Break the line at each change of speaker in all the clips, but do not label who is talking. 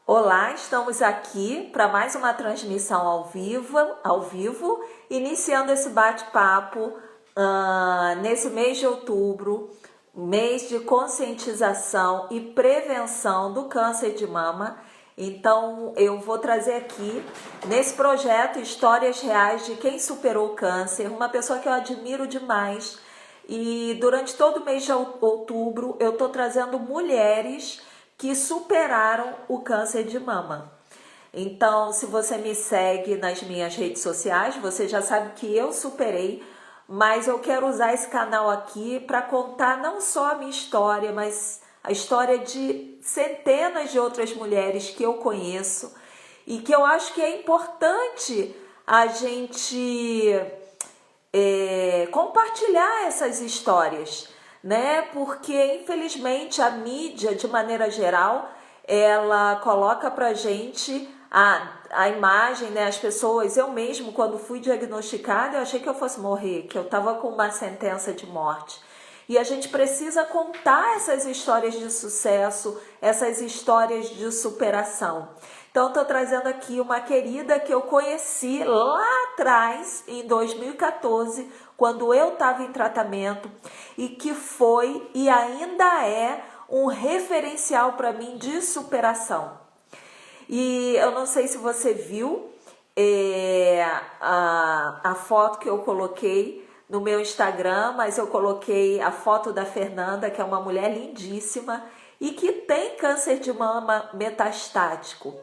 Olá, estamos aqui para mais uma transmissão ao vivo, iniciando esse bate-papo nesse mês de outubro, mês de conscientização e prevenção do câncer de mama. Então, eu vou trazer aqui, nesse projeto, histórias reais de quem superou o câncer, uma pessoa que eu admiro demais. E durante todo o mês de outubro, eu estou trazendo mulheres que superaram o câncer de mama. Então, se você me segue nas minhas redes sociais, você já sabe que eu superei, mas eu quero usar esse canal aqui para contar não só a minha história, mas a história de centenas de outras mulheres que eu conheço e que eu acho que é importante a gente compartilhar essas histórias, né? Porque infelizmente a mídia, de maneira geral, ela coloca pra gente a imagem, né? As pessoas, eu mesmo, quando fui diagnosticada, eu achei que eu fosse morrer, que eu tava com uma sentença de morte. E a gente precisa contar essas histórias de sucesso, essas histórias de superação. Então, estou trazendo aqui uma querida que eu conheci lá atrás, em 2014, quando eu estava em tratamento, e que foi e ainda é um referencial para mim de superação. E eu não sei se você viu a foto que eu coloquei no meu Instagram, mas eu coloquei a foto da Fernanda, que é uma mulher lindíssima e que tem câncer de mama metastático.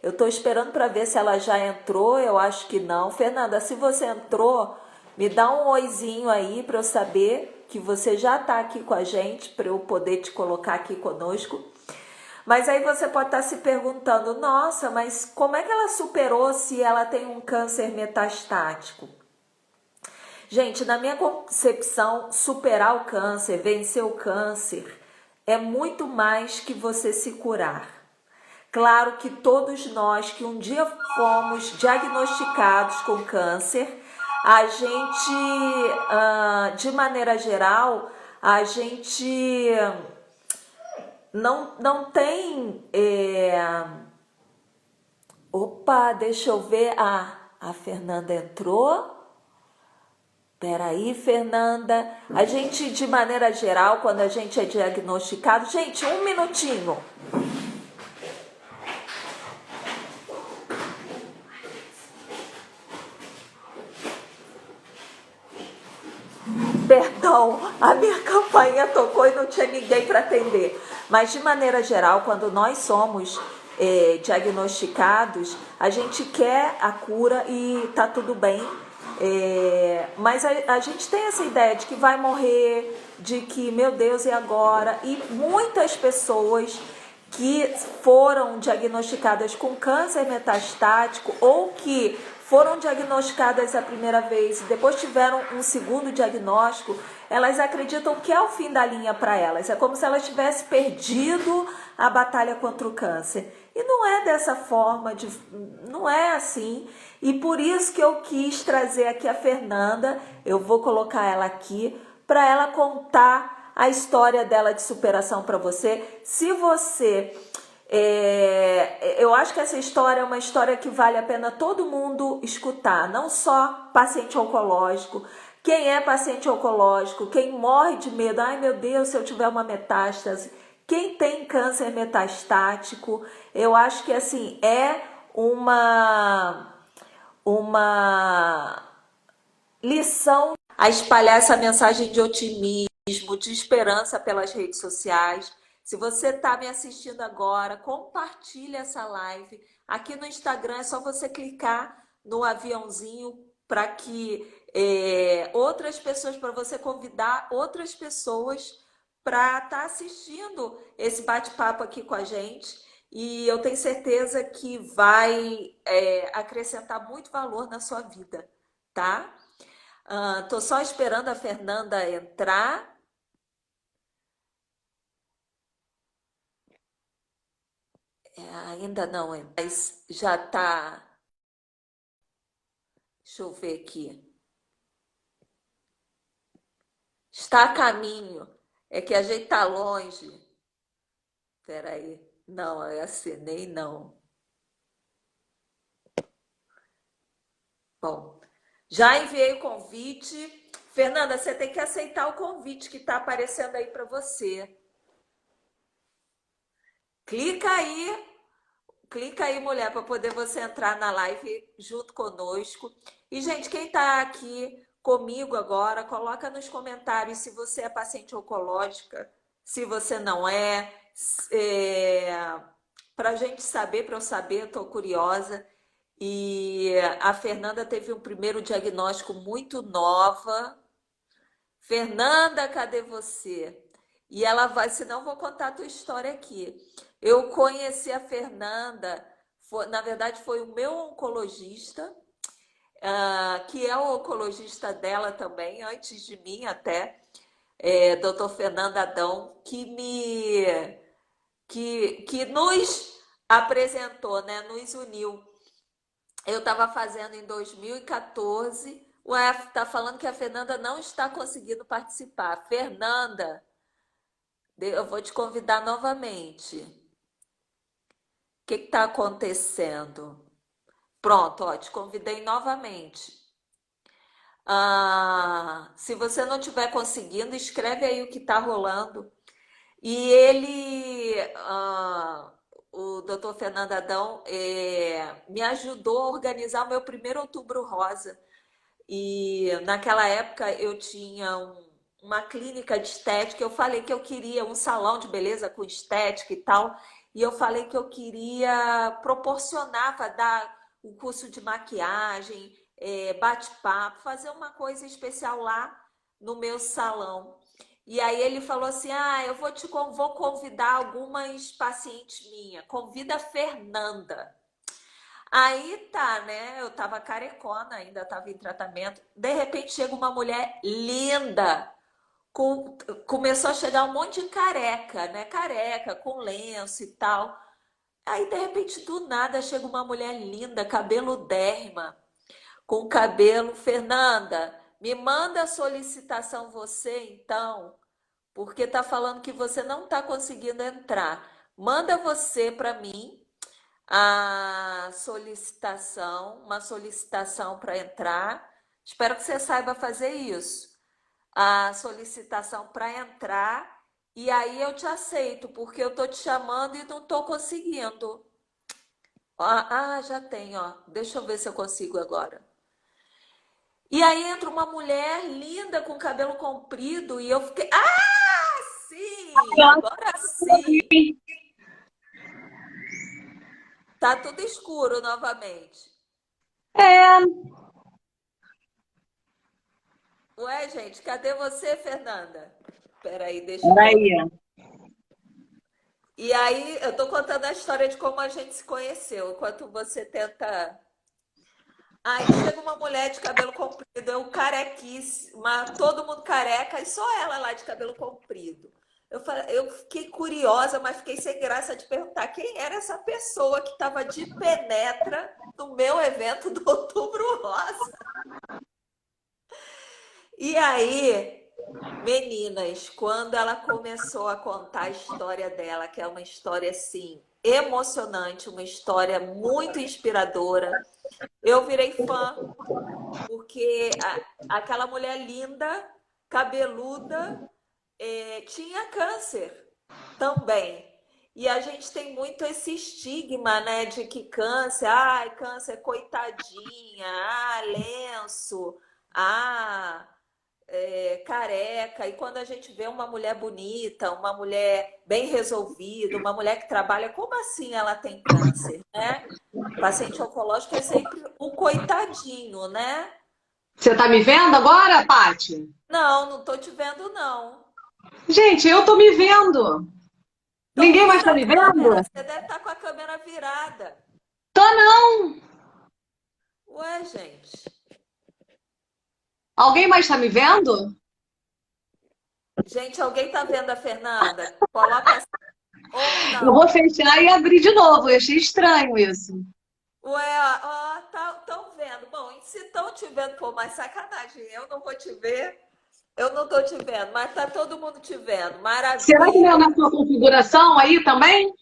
Eu estou esperando para ver se ela já entrou, eu acho que não. Fernanda, se você entrou, me dá um oizinho aí para eu saber que você já está aqui com a gente, para eu poder te colocar aqui conosco. Mas aí você pode estar se perguntando, nossa, mas como é que ela superou se ela tem um câncer metastático? Gente, na minha concepção, superar o câncer, vencer o câncer, é muito mais que você se curar. Claro que todos nós que um dia fomos diagnosticados com câncer, a gente, de maneira geral, a gente não tem. Opa, deixa eu ver. A Fernanda entrou. Peraí, Fernanda. A gente, de maneira geral, quando a gente é diagnosticado. Gente, um minutinho. Perdão, a minha campainha tocou e não tinha ninguém para atender. Mas, de maneira geral, quando nós somos diagnosticados, a gente quer a cura e tá tudo bem. Mas a gente tem essa ideia de que vai morrer, de que, meu Deus, e agora? E muitas pessoas que foram diagnosticadas com câncer metastático ou que foram diagnosticadas a primeira vez e depois tiveram um segundo diagnóstico, elas acreditam que é o fim da linha para elas. É como se elas tivessem perdido a batalha contra o câncer. E não é dessa forma, não é assim. E por isso que eu quis trazer aqui a Fernanda, eu vou colocar ela aqui, para ela contar a história dela de superação para você. Se você... eu acho que essa história é uma história que vale a pena todo mundo escutar, não só paciente oncológico. Quem é paciente oncológico, quem morre de medo, ai meu Deus, se eu tiver uma metástase, quem tem câncer metastático, eu acho que assim é uma lição a espalhar essa mensagem de otimismo, de esperança pelas redes sociais. Se você está me assistindo agora, compartilhe essa live. Aqui no Instagram é só você clicar no aviãozinho para que outras pessoas, para você convidar outras pessoas para estar assistindo esse bate-papo aqui com a gente. E eu tenho certeza que vai acrescentar muito valor na sua vida, tá? Tô só esperando a Fernanda entrar. Ainda não, mas já tá. Deixa eu ver aqui. Está a caminho. É que a gente tá longe. Espera aí. Não, eu assinei não. Bom, já enviei o convite. Fernanda, você tem que aceitar o convite que está aparecendo aí para você. Clica aí, clica aí, mulher, para poder você entrar na live junto conosco. E, gente, quem está aqui comigo agora, coloca nos comentários se você é paciente oncológica, se você não é, para a gente saber, para eu saber, estou curiosa. E a Fernanda teve um primeiro diagnóstico muito nova. Fernanda, cadê você? E ela vai, senão eu vou contar a tua história aqui. Eu conheci a Fernanda, na verdade foi o meu oncologista, que é o oncologista dela também, antes de mim até, Dr. Fernando Adão, que nos apresentou, né, nos uniu. Eu estava fazendo em 2014. Ué, tá falando que a Fernanda não está conseguindo participar. Fernanda, eu vou te convidar novamente. O que está acontecendo? Pronto, ó, te convidei novamente. Se você não estiver conseguindo, escreve aí o que está rolando. E o doutor Fernando Adão, me ajudou a organizar o meu primeiro Outubro Rosa. E naquela época eu tinha uma clínica de estética. Eu falei que eu queria um salão de beleza com estética e tal. E eu falei que eu queria proporcionar para dar o curso de maquiagem, bate-papo, fazer uma coisa especial lá no meu salão. E aí ele falou assim: eu vou convidar algumas pacientes minhas. Convida a Fernanda. Aí tá, né? Eu tava carecona, ainda tava em tratamento. De repente chega uma mulher linda. Começou a chegar um monte de careca, né? Careca, com lenço e tal. Aí, de repente, do nada, chega uma mulher linda, cabeludérrima, com cabelo. Fernanda, me manda a solicitação você, então, porque tá falando que você não tá conseguindo entrar. Manda você para mim a solicitação, uma solicitação para entrar. Espero que você saiba fazer isso. A solicitação para entrar e aí eu te aceito, porque eu tô te chamando e não tô conseguindo. Já tem, ó. Deixa eu ver se eu consigo agora. E aí entra uma mulher linda com cabelo comprido e eu fiquei, sim, agora sim. Tá tudo escuro novamente.
É,
Ué, gente, cadê você, Fernanda? Peraí, deixa eu voltar.
peraí.
E aí, eu tô contando a história de como a gente se conheceu, enquanto você tenta. Aí chega uma mulher de cabelo comprido, eu carequíssima, todo mundo careca, e só ela lá de cabelo comprido. Eu fiquei curiosa, mas fiquei sem graça de perguntar quem era essa pessoa que estava de penetra no meu evento do Outubro Rosa. E aí, meninas, quando ela começou a contar a história dela, que é uma história assim emocionante, uma história muito inspiradora, eu virei fã, porque aquela mulher linda, cabeluda, tinha câncer também. E a gente tem muito esse estigma, né, de que câncer, câncer, coitadinha, lenço, ah, careca. E quando a gente vê uma mulher bonita, uma mulher bem resolvida, uma mulher que trabalha, como assim ela tem câncer, né? Paciente oncológico é sempre um coitadinho, né?
Você tá me vendo agora, Paty?
Não, não tô te vendo, não.
Gente, eu tô me vendo.
Então
Ninguém mais
vira
tá
a
me
câmera.
vendo?
Você deve estar com a câmera virada.
Tô não.
Ué, gente.
Alguém mais tá me vendo?
Gente, alguém tá vendo a Fernanda? Coloca assim, ou
Eu vou
não.
fechar e abrir de novo. Eu achei estranho isso.
Ué, ó, tão vendo. Bom, se estão te vendo, pô, mas sacanagem. Eu não vou te ver. Eu não tô te vendo, mas tá todo mundo te vendo.
Será que não é
Maravilha.
na sua configuração aí também?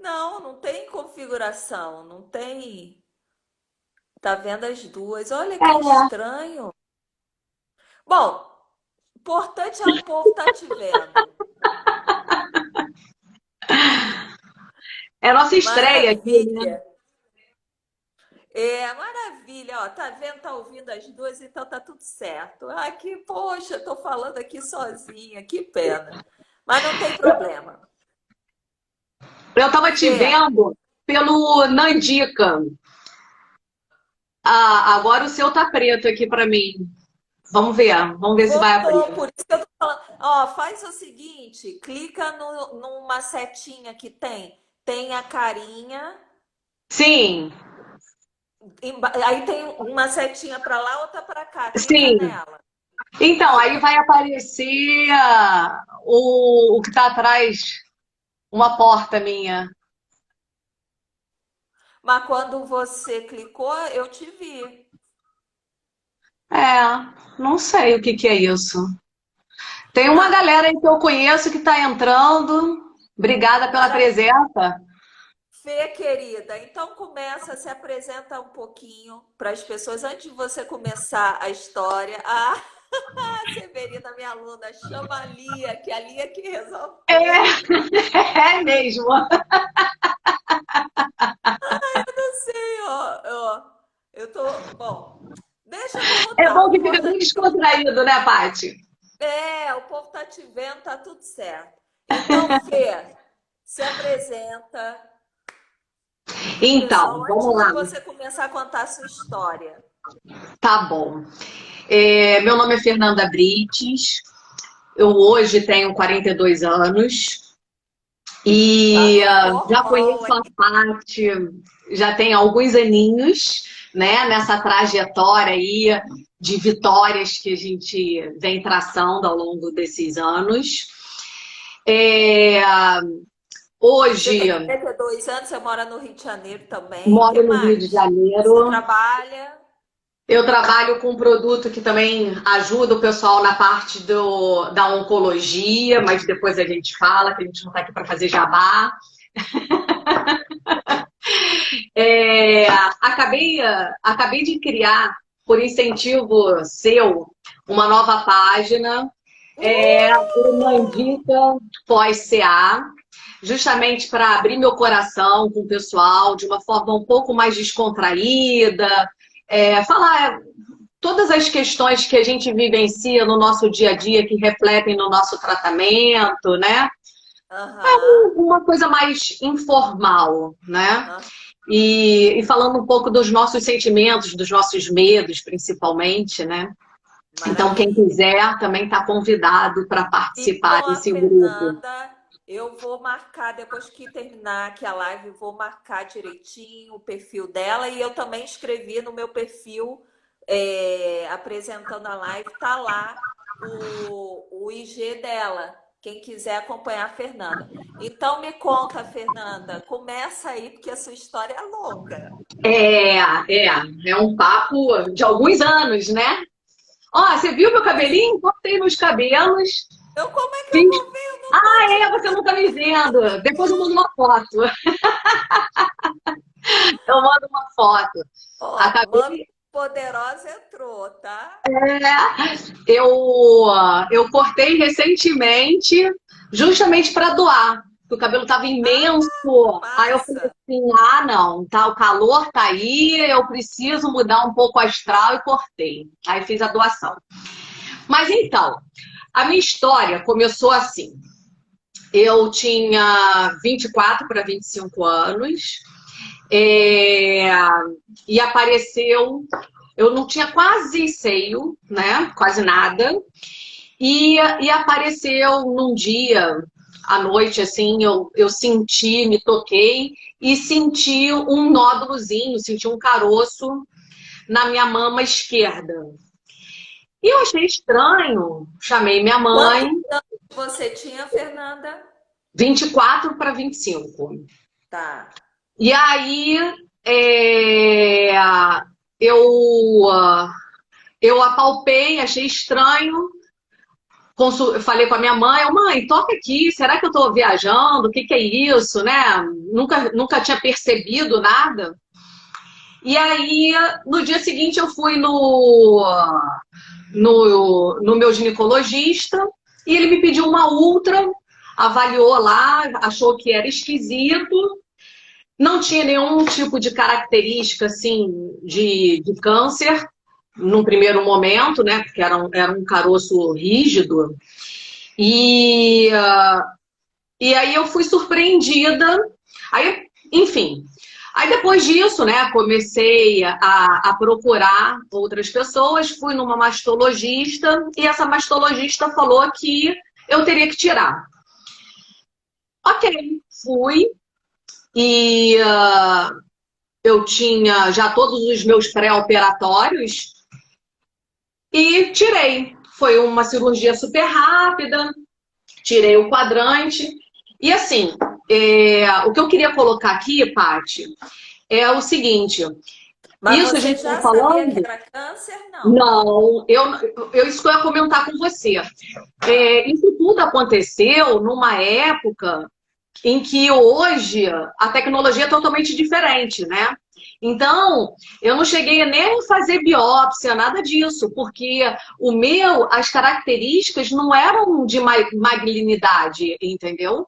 Não, não tem configuração, não tem. Tá vendo as duas? Olha que estranho. Bom, importante é o povo tá te vendo.
É a nossa estreia aqui, né?
Maravilha. É, maravilha, ó, tá vendo, tá ouvindo as duas, então tá tudo certo. Ah, que, poxa, tô falando aqui sozinha, que pena. Mas não tem problema.
Eu tava te
Fê,
vendo pelo Nandica. Ah, agora o seu tá preto aqui pra mim. Vamos ver se vai abrir.
voltou, por isso que eu tô falando. Ó, faz o seguinte, clica numa setinha que tem a carinha,
Sim,
aí tem uma setinha pra lá, outra pra cá, clica
sim.
nela.
Então, aí
Clica.
vai aparecer o que tá atrás, uma porta minha.
Mas quando você clicou, eu te vi.
É, não sei o que que é isso. Tem uma
Ah,
galera aí que eu conheço que tá entrando. Obrigada pela
maravilha.
presença.
Fê, querida, então começa, se apresenta um pouquinho para as pessoas antes de você começar a história. Ah, a Severina, minha aluna, chama a Lia, que a Lia que resolve tudo.
É, é mesmo.
Não sei, ó, eu tô. Bom, deixa como
É
tá.
bom
O
que fica
importante
bem descontraído, né, Paty?
o povo tá te vendo, tá tudo certo. Então, Fê, se apresenta pro pessoal
Então,
antes
vamos
de
lá.
você começar a contar a sua história.
Tá bom. Meu nome é Fernanda Brites. Eu hoje tenho 42 anos
Tá
e
no
já
formol,
conheço a Paty, já tem alguns aninhos, né, nessa trajetória aí de vitórias que a gente vem traçando ao longo desses anos. É,
Você
hoje
tem 42 anos, você mora no Rio de Janeiro também. O que
moro no Rio de
mais? Você
Janeiro.
trabalha?
Eu trabalho com um produto que também ajuda o pessoal na parte da oncologia, mas depois a gente fala, que a gente não está aqui para fazer jabá. É, acabei de criar, por incentivo seu, uma nova página, o
Uh!
Mandica Pós-CA, justamente para abrir meu coração com o pessoal de uma forma um pouco mais descontraída, falar todas as questões que a gente vivencia no nosso dia a dia que refletem no nosso tratamento, né?
Aham.
Uma coisa mais informal, né?
Aham.
E falando um pouco dos nossos sentimentos, dos nossos medos, principalmente, né? Então, quem
Maravilha.
quiser também está convidado para
E
participar
com a
desse grupo.
Fernanda, eu vou marcar, depois que terminar aqui a live, eu vou marcar direitinho o perfil dela. E eu também escrevi no meu perfil, apresentando a live, tá lá o IG dela. Quem quiser acompanhar a Fernanda. Então me conta, Fernanda, começa aí, porque a sua história é longa.
É, é, é um papo de alguns anos, né? Ó, você viu meu cabelinho? Cortei meus cabelos.
Eu, como é que eu
Fiz...
vou ver? Eu não tô
Ah,
te
você não tá me vendo. Depois eu mando uma foto. Eu mando uma foto.
Ó, Mami
Acabei.
Poderosa entrou, tá?
Eu cortei recentemente, justamente para doar. Porque o cabelo estava imenso. Aí eu falei
Massa.
assim: ah, não, tá, o calor tá aí, eu preciso mudar um pouco o astral e cortei. Aí fiz a doação. Mas então, a minha história começou assim. Eu tinha 24 para 25 anos. É, e apareceu. Eu não tinha quase seio, né? Quase nada. E apareceu num dia, à noite, assim, eu senti, me toquei e senti um nódulozinho, senti um caroço na minha mama esquerda. E eu achei estranho, chamei minha
Quantos
mãe,
anos você tinha, Fernanda?
24 para 25.
Tá.
E aí é, eu, eu apalpei, achei estranho, eu falei com a minha mãe, mãe, toca aqui, será que eu estou viajando? O que que é isso, né? Nunca tinha percebido nada. E aí, no dia seguinte, eu fui no meu ginecologista e ele me pediu uma ultra, avaliou lá, achou que era esquisito, não tinha nenhum tipo de característica, assim, de câncer, num primeiro momento, né? Porque era um caroço rígido. E, e aí eu fui surpreendida. Aí, enfim. Aí depois disso, né, comecei a procurar outras pessoas, fui numa mastologista e essa mastologista falou que eu teria que tirar. Ok, fui e eu tinha já todos os meus pré-operatórios e tirei. Foi uma cirurgia super rápida, tirei o quadrante. E assim, o que eu queria colocar aqui, Paty, é o seguinte.
Mas
Isso a
você
gente está
já sabia que
falando?
era câncer? Não.
Não, isso que eu ia comentar com você.
Ah.
Isso tudo aconteceu numa época em que hoje a tecnologia é totalmente diferente, né? Então, eu não cheguei nem a fazer biópsia, nada disso, porque as características não eram de malignidade, entendeu?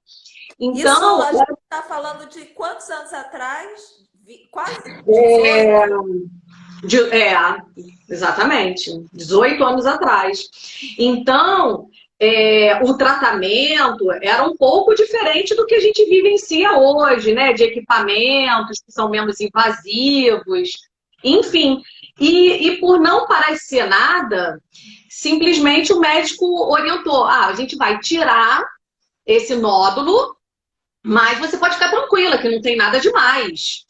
Isso
Então,
a gente está falando de quantos anos atrás? Quase 18?
De- é, exatamente, 18 anos atrás. Então, o tratamento era um pouco diferente do que a gente vivencia hoje, né? De equipamentos que são menos invasivos, enfim. E por não parecer nada, simplesmente o médico orientou: a gente vai tirar esse nódulo, mas você pode ficar tranquila que não tem nada demais.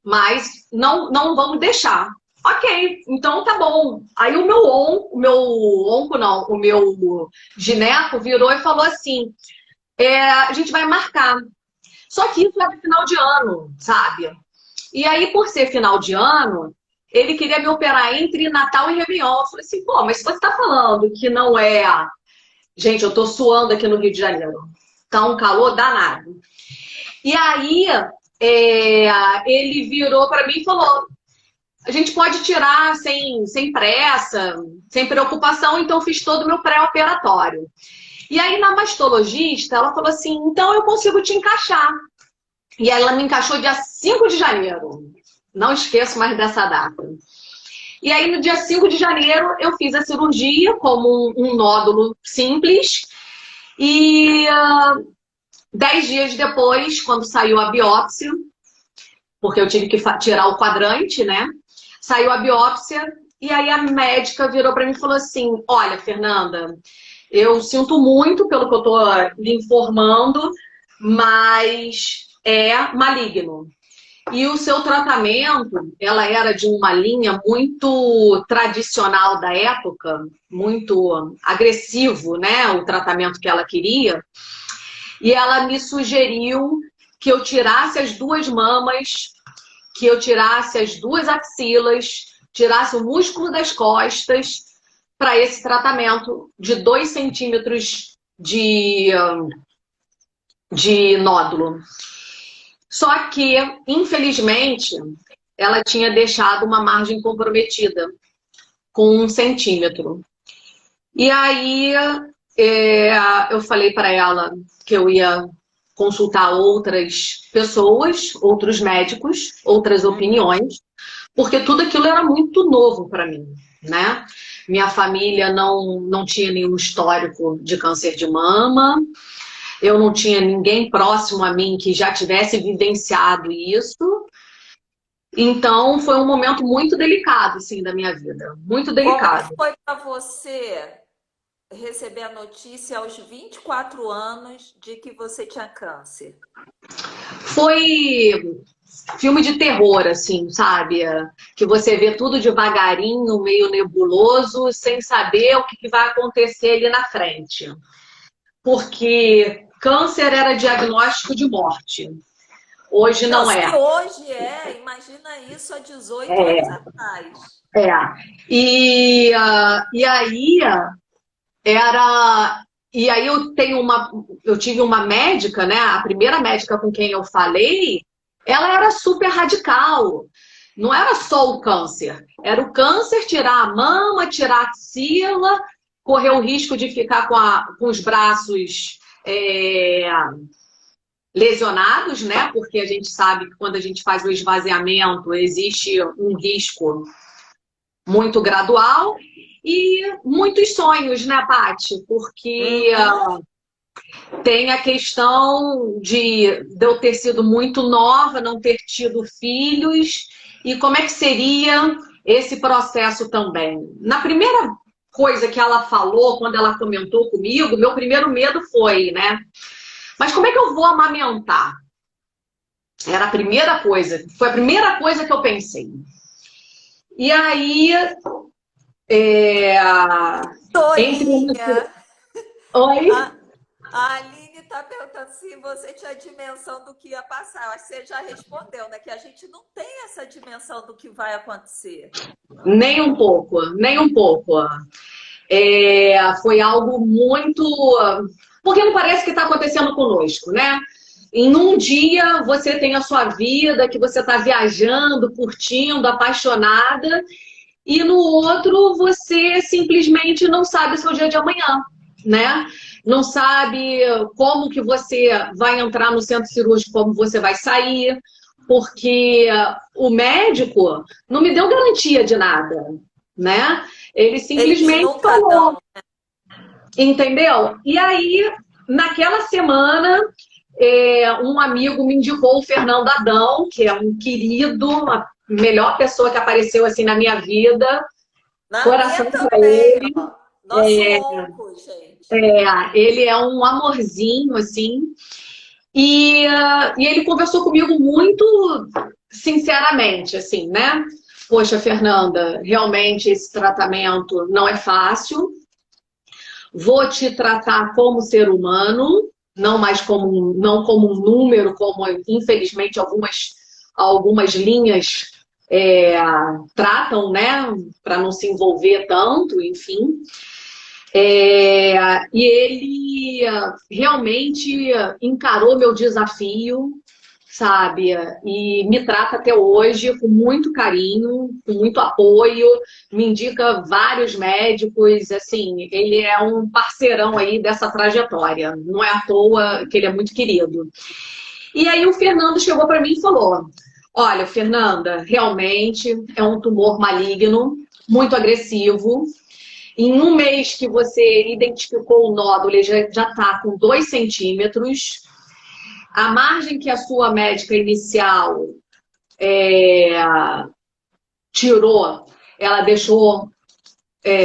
Mas não vamos deixar. Ok, então tá bom. Aí o meu gineco virou e falou assim: a gente vai marcar. Só que isso era final de ano, sabe? E aí, por ser final de ano, ele queria me operar entre Natal e Réveillon. Eu falei assim, pô, mas se você tá falando que não é. Gente, eu tô suando aqui no Rio de Janeiro. Tá um calor danado. E aí, ele virou para mim e falou: a gente pode tirar sem pressa, sem preocupação, então fiz todo o meu pré-operatório. E aí, na mastologista, ela falou assim: então eu consigo te encaixar. E aí, ela me encaixou dia 5 de janeiro. Não esqueço mais dessa data. E aí, no dia 5 de janeiro, eu fiz a cirurgia como um nódulo simples. E 10 dias depois, quando saiu a biópsia, porque eu tive que tirar o quadrante, né? Saiu a biópsia e aí a médica virou para mim e falou assim: olha, Fernanda, eu sinto muito pelo que eu tô lhe informando, mas é maligno. E o seu tratamento, ela era de uma linha muito tradicional da época, muito agressivo, né? O tratamento que ela queria. E ela me sugeriu que eu tirasse as duas mamas, que eu tirasse as duas axilas, tirasse o músculo das costas para esse tratamento de 2 centímetros de nódulo. Só que, infelizmente, ela tinha deixado uma margem comprometida com 1 centímetro. E aí eu falei para ela que eu ia consultar outras pessoas, outros médicos, outras opiniões, porque tudo aquilo era muito novo para mim, né? Minha família não tinha nenhum histórico de câncer de mama, eu não tinha ninguém próximo a mim que já tivesse vivenciado isso. Então foi um momento muito delicado, assim, da minha vida, muito
Como que
delicado.
foi para você receber a notícia aos 24 anos de que você tinha câncer?
Foi filme de terror, assim, sabe? Que você vê tudo devagarinho, meio nebuloso, sem saber o que vai acontecer ali na frente. Porque câncer era diagnóstico de morte. Hoje
Não,
não
se
é.
hoje imagina isso há 18 anos atrás.
É. E aí era. E aí eu tive uma médica, né? A primeira médica com quem eu falei, ela era super radical. Não era só o câncer, era o câncer, tirar a mama, tirar a axila, correr o risco de ficar com os braços lesionados, né? Porque a gente sabe que quando a gente faz o esvaziamento, existe um risco muito gradual e muitos sonhos, né, Paty? Porque tem a questão de eu ter sido muito nova, não ter tido filhos, e como é que seria esse processo também. Na primeira coisa que ela falou, quando ela comentou comigo, meu primeiro medo foi, né? Mas como é que eu vou amamentar? Era a primeira coisa, foi a primeira coisa que eu pensei. E aí, entre
Tolinha!
Oi?
A Aline está perguntando se você tinha dimensão do que ia passar. Eu acho que você já respondeu, né? Que a gente não tem essa dimensão do que vai acontecer.
Nem um pouco, nem um pouco. Foi algo muito. Porque não parece que está acontecendo conosco, né? Em um dia você tem a sua vida, que você está viajando, curtindo, apaixonada, e no outro você simplesmente não sabe o seu dia de amanhã, né? Não sabe como que você vai entrar no centro cirúrgico, como você vai sair, porque o médico não me deu garantia de nada, né? Ele
Eles
simplesmente
nunca
falou,
dão.
entendeu? E aí, naquela semana, um amigo me indicou o Fernando Adão, que é um querido, a melhor pessoa que apareceu assim na minha vida.
Na minha
Coração para
também,
ele.
ó. Nosso onco, gente.
Ele é um amorzinho, assim. E ele conversou comigo muito sinceramente, assim, né? Poxa, Fernanda, realmente esse tratamento não é fácil. Vou te tratar como ser humano, não mais não como um número, como infelizmente algumas linhas tratam, né? Para não se envolver tanto, enfim. E ele realmente encarou meu desafio, sabe? E me trata até hoje com muito carinho, com muito apoio, me indica vários médicos, assim, ele é um parceirão aí dessa trajetória. Não é à toa que ele é muito querido. E aí o Fernando chegou para mim e falou: olha, Fernanda, realmente é um tumor maligno, muito agressivo. Em um mês que você identificou o nódulo, ele já está com 2 centímetros. A margem que a sua médica inicial tirou, ela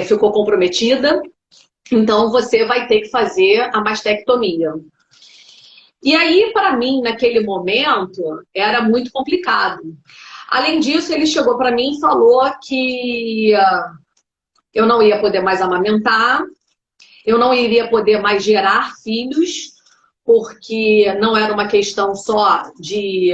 ficou comprometida. Então, você vai ter que fazer a mastectomia. E aí, para mim, naquele momento, era muito complicado. Além disso, ele chegou para mim e falou que eu não ia poder mais amamentar, eu não iria poder mais gerar filhos, porque não era uma questão só de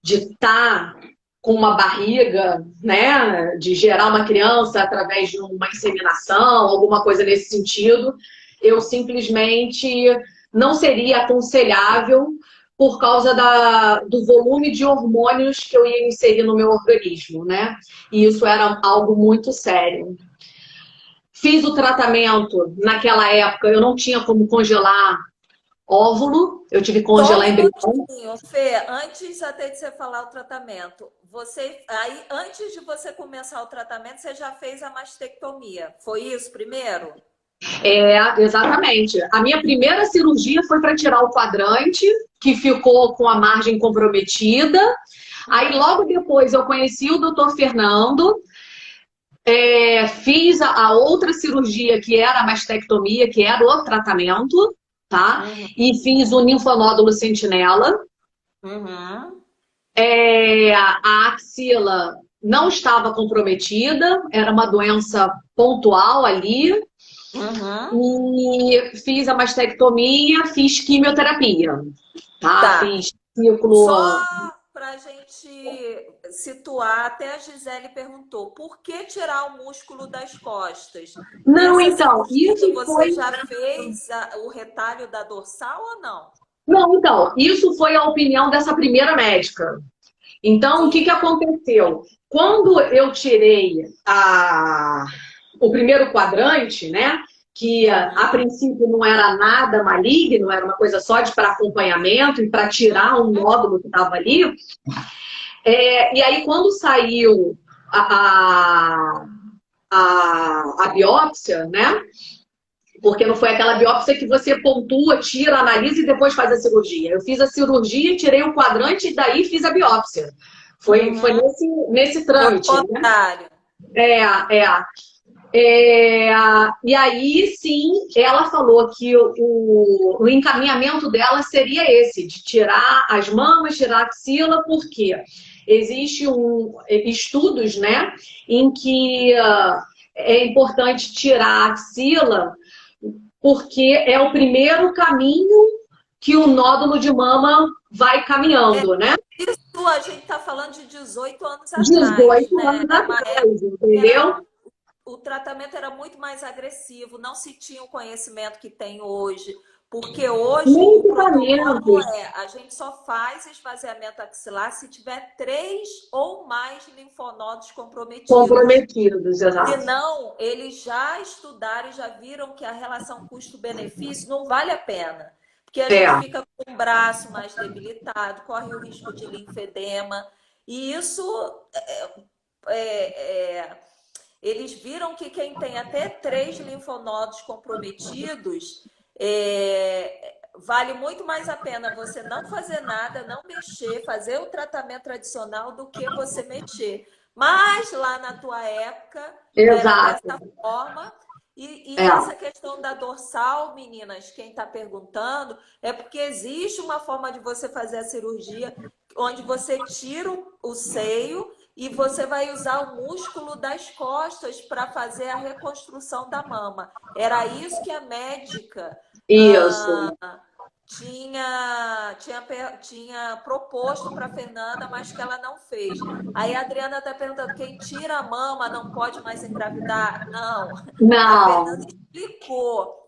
estar com uma barriga, né, de gerar uma criança através de uma inseminação, alguma coisa nesse sentido. Eu simplesmente não seria aconselhável por causa do volume de hormônios que eu ia inserir no meu organismo, né? E isso era algo muito sério. Fiz o tratamento, naquela época eu não tinha como congelar óvulo, eu tive que
Só um
congelar embrião.
minutinho, Fê, antes até de você falar o tratamento, aí antes de você começar o tratamento, você já fez a mastectomia. Foi isso primeiro?
Exatamente. A minha primeira cirurgia foi para tirar o quadrante, que ficou com a margem comprometida. Aí logo depois eu conheci o doutor Fernando, fiz a outra cirurgia, que era a mastectomia, que era o tratamento, tá? E fiz o linfonódulo sentinela. A axila não estava comprometida, era uma doença pontual ali. E fiz a mastectomia, fiz quimioterapia, tá? Fiz ciclo.
Só para a gente situar, até a Gisele perguntou, por que tirar o músculo das costas?
Não,
Nessa
então,
cirurgia,
isso
você
foi.
já fez o retalho da dorsal ou não?
Não, então, isso foi a opinião dessa primeira médica. Então, o que que
Sim.
aconteceu? Quando eu tirei o primeiro quadrante, né? Que a
Uhum.
princípio não era nada maligno, era uma coisa só de para acompanhamento e para tirar um nódulo que estava ali. E aí, quando saiu a, a biópsia, né? Porque não foi aquela biópsia que você pontua, tira, analisa e depois faz a cirurgia. Eu fiz a cirurgia, tirei o quadrante e daí fiz a biópsia. Foi
Uhum.
nesse
Foi o
trâmite, né?
contrário.
É, é. E aí, sim, ela falou que o encaminhamento dela seria esse, de tirar as mamas, tirar a axila, porque existe estudos, né, em que é importante tirar a axila porque é o primeiro caminho que o nódulo de mama vai caminhando, né?
Isso a gente está falando de 18 anos atrás,
18
né?
anos
É uma época
atrás,
que
entendeu?
o tratamento era muito mais agressivo, não se tinha o conhecimento que tem hoje, porque hoje
Nem
o protocolo
equipamentos.
a gente só faz esvaziamento axilar se tiver 3 ou mais linfonodos comprometidos.
Comprometidos, exato.
Senão, eles já estudaram e já viram que a relação custo-benefício não vale a pena. Porque a
É,
gente fica com o braço mais debilitado, corre o risco de linfedema. E isso é, eles viram que quem tem até 3 linfonodos comprometidos vale muito mais a pena você não fazer nada, não mexer, fazer o tratamento tradicional do que você mexer. Mas lá na tua época era dessa
exato.
forma. E
É,
essa questão da dorsal, meninas, quem está perguntando, é porque existe uma forma de você fazer a cirurgia onde você tira o seio e você vai usar o músculo das costas para fazer a reconstrução da mama. Era isso que a médica
isso.
tinha proposto para a Fernanda, mas que ela não fez. Aí a Adriana está perguntando: quem tira a mama não pode mais engravidar? Não. A Fernanda
Não,
explicou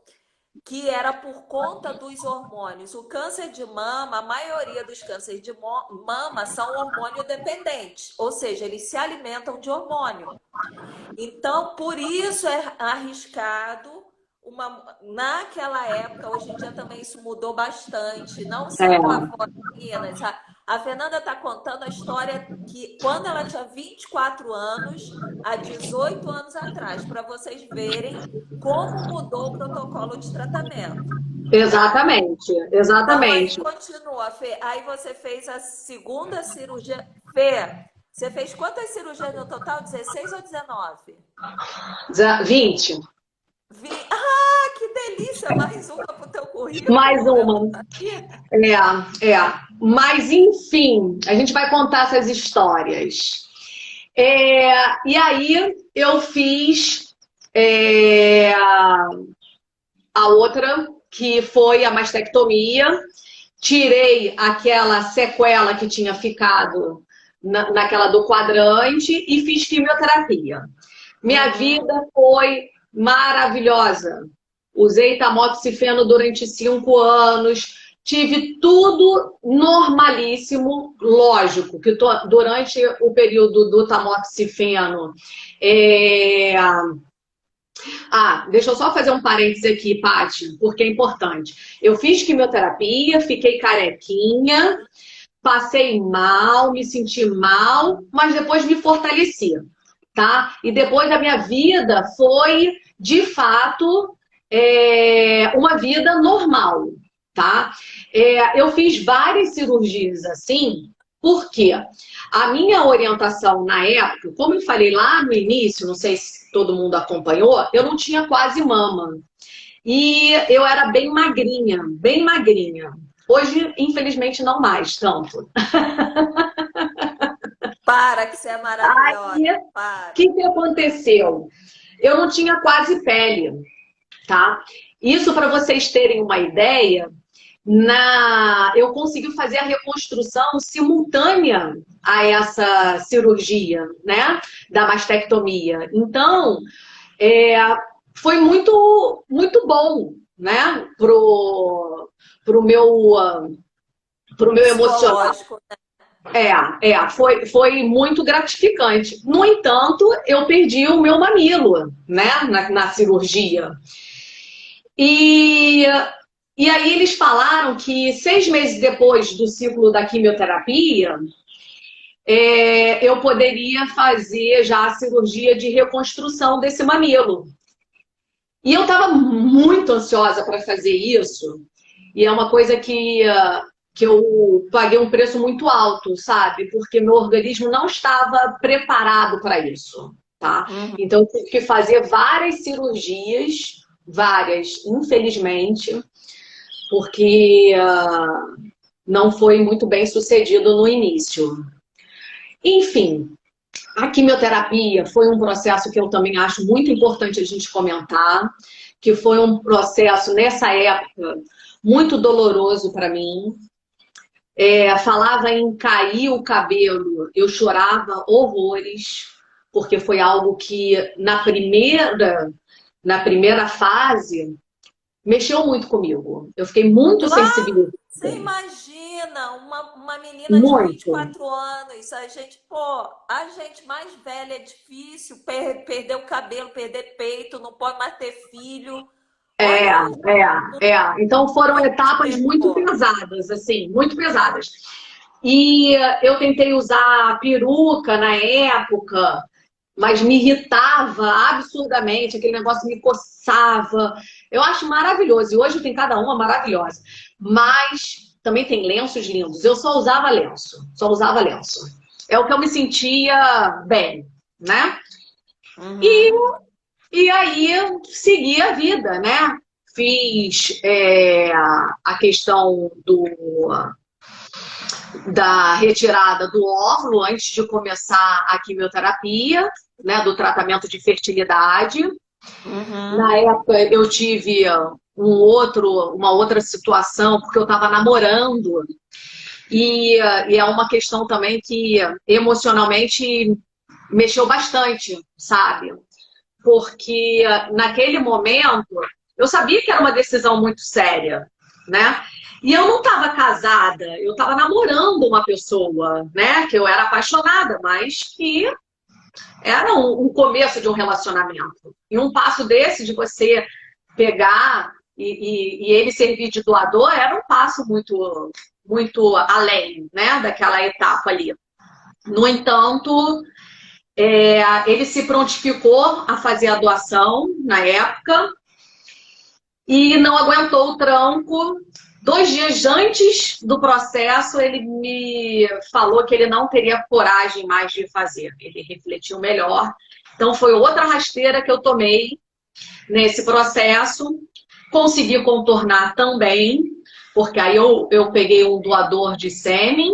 que era por conta dos hormônios. O câncer de mama, a maioria dos cânceres de mama são hormônio dependentes, ou seja, eles se alimentam de hormônio. Então, por isso é arriscado. Naquela época, hoje em dia também isso mudou bastante, não só lá
é,
fora, meninas. A Fernanda está contando a história que quando ela tinha 24 anos, há 18 anos atrás, para vocês verem como mudou o protocolo de tratamento, tá?
exatamente,
Então aí
exatamente.
continua, Fê. Aí você fez a segunda cirurgia. Fê, você fez quantas cirurgias no total? 16 ou 19?
20.
Ah, que delícia! Mais uma para o teu
Mais
currículo. Eu
uma.
não sabia.
É. Mas, enfim, a gente vai contar essas histórias. E aí eu fiz a outra, que foi a mastectomia. Tirei aquela sequela que tinha ficado naquela do quadrante e fiz quimioterapia. Minha
Uhum.
vida foi maravilhosa. Usei tamoxifeno durante 5 anos. Tive tudo normalíssimo, lógico, que durante o período do tamoxifeno. É... Deixa eu só fazer um parêntese aqui, Paty, porque é importante. Eu fiz quimioterapia, fiquei carequinha, passei mal, me senti mal, mas depois me fortaleci, tá? E depois a minha vida foi, de fato, uma vida normal, tá? Eu fiz várias cirurgias assim, porque a minha orientação na época, como eu falei lá no início, não sei se todo mundo acompanhou, eu não tinha quase mama. E eu era bem magrinha, bem magrinha. Hoje, infelizmente, não mais tanto.
Para, que você é maravilhosa.
Aí, o
Para.
que aconteceu? Eu não tinha quase pele, tá? Isso para vocês terem uma ideia, eu consegui fazer a reconstrução simultânea a essa cirurgia, né, da mastectomia. Então, é, foi muito bom, né, pro meu, pro meu emocional.
Psicológico.
Foi muito gratificante. No entanto, eu perdi o meu mamilo, né, na cirurgia. E, e aí eles falaram que 6 meses depois do ciclo da quimioterapia, eu poderia fazer já a cirurgia de reconstrução desse mamilo. E eu estava muito ansiosa para fazer isso. E é uma coisa que eu paguei um preço muito alto, sabe? Porque meu organismo não estava preparado para isso, tá?
Uhum.
Então eu tive que fazer várias cirurgias, várias, infelizmente, porque não foi muito bem sucedido no início. Enfim, a quimioterapia foi um processo que eu também acho muito importante a gente comentar, que foi um processo, nessa época, muito doloroso para mim. Falava em cair o cabelo, eu chorava horrores, porque foi algo que na primeira fase mexeu muito comigo. Eu fiquei muito
Claro,
sensibilizada.
você imagina uma menina de
Muito.
24 anos, a gente mais velha é difícil, perder o cabelo, perder peito, não pode mais ter filho.
É,
Olha
Então foram
muito
etapas muito
tempo.
pesadas, assim, muito pesadas. E eu tentei usar peruca na época, mas me irritava absurdamente, aquele negócio me coçava. Eu acho maravilhoso, e hoje tem cada uma maravilhosa. Mas também tem lenços lindos. Eu só usava lenço, só usava lenço. É o que eu me sentia bem, né? E,
Uhum.
e aí eu segui a vida, né? Fiz a questão da retirada do óvulo antes de começar a quimioterapia, né, do tratamento de fertilidade.
Uhum.
Na época eu tive uma outra situação, porque eu estava namorando, e é uma questão também que emocionalmente mexeu bastante, sabe? Porque naquele momento eu sabia que era uma decisão muito séria, né? E eu não estava casada, eu estava namorando uma pessoa, né? Que eu era apaixonada, mas que era um começo de um relacionamento. E um passo desse de você pegar e ele servir de doador era um passo muito além, né? Daquela etapa ali. No entanto, ele se prontificou a fazer a doação na época e não aguentou o tranco. 2 dias antes do processo, ele me falou que ele não teria coragem mais de fazer. Ele refletiu melhor. Então, foi outra rasteira que eu tomei nesse processo. Consegui contornar também, porque aí eu peguei um doador de sêmen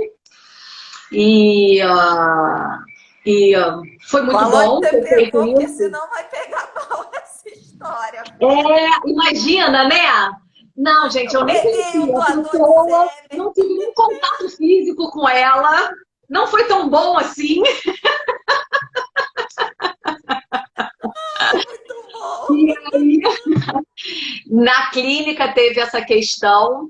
e, foi muito
Falou
bom
que você
ter feito
pegou, porque
isso.
senão vai pegar mal essa história.
Imagina, né? Não, gente,
Eu
eu nem
peguei um
conhecia a
doador de
pessoa,
sêmen.
não tive nenhum contato físico com ela, não foi tão bom assim.
Muito bom.
E aí, na clínica teve essa questão,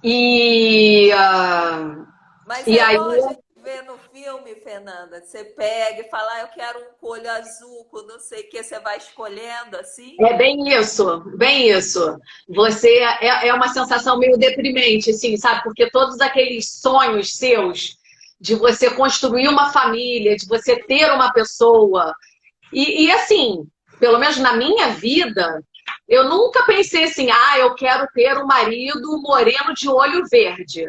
e, uh,
Mas
e
é
aí
igual a gente vê no filme, Fernanda. Você pega e fala, eu quero um coelho azul com não sei o que, você vai escolhendo assim.
é bem isso, bem isso. Você é uma sensação meio deprimente, assim, sabe? Porque todos aqueles sonhos seus de você construir uma família, de você ter uma pessoa. E assim, pelo menos na minha vida, eu nunca pensei assim, eu quero ter um marido moreno de olho verde.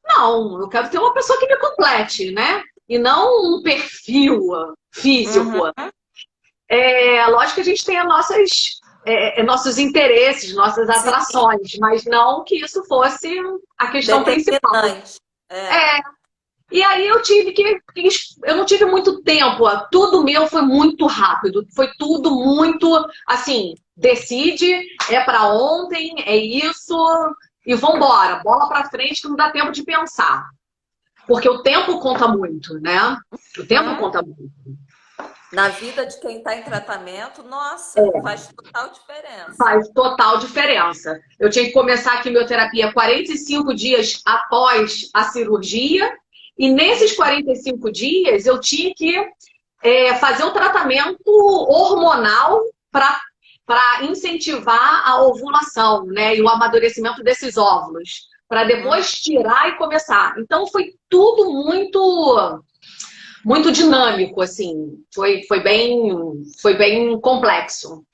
Não, eu quero ter uma pessoa que me complete, né? E não um perfil
Uhum.
físico. Lógico que a gente tem nossos interesses, nossas
Sim,
atrações, mas não que isso fosse a questão principal.
determinante. É.
E aí eu não tive muito tempo, tudo meu foi muito rápido, foi tudo muito assim, decide, é para ontem, é isso, e vambora, bola pra frente que não dá tempo de pensar. Porque o tempo conta muito, né? O tempo conta muito.
Na vida de quem está em tratamento, nossa, faz total diferença.
Faz total diferença. Eu tinha que começar a quimioterapia 45 dias após a cirurgia, e nesses 45 dias eu tinha que fazer o tratamento hormonal para incentivar a ovulação, né? E o amadurecimento desses óvulos, para depois tirar e começar. Então foi tudo muito dinâmico, assim. Foi bem complexo.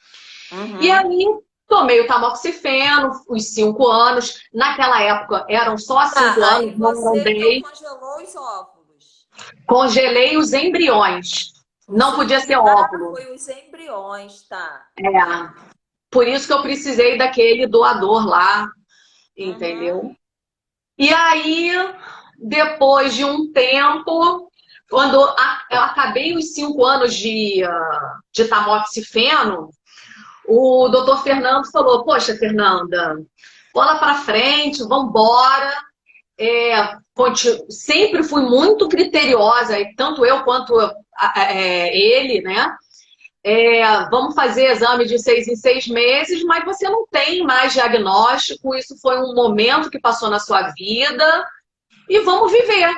E aí, tomei o tamoxifeno, os 5 anos. Naquela época, eram só 5
Aí
anos, não eram
você então
10.
congelou os óvulos.
Congelei os embriões.
O
Não
seu
podia ser
cuidado
óvulo.
foi os embriões, tá?
Por isso que eu precisei daquele doador lá,
Uhum.
entendeu? E aí, depois de um tempo, quando eu acabei os 5 anos de tamoxifeno, o doutor Fernando falou, poxa, Fernanda, bola pra frente, vambora. Sempre fui muito criteriosa, tanto eu quanto ele, né? Vamos fazer exame de 6 em 6 meses, mas você não tem mais diagnóstico, isso foi um momento que passou na sua vida e vamos viver,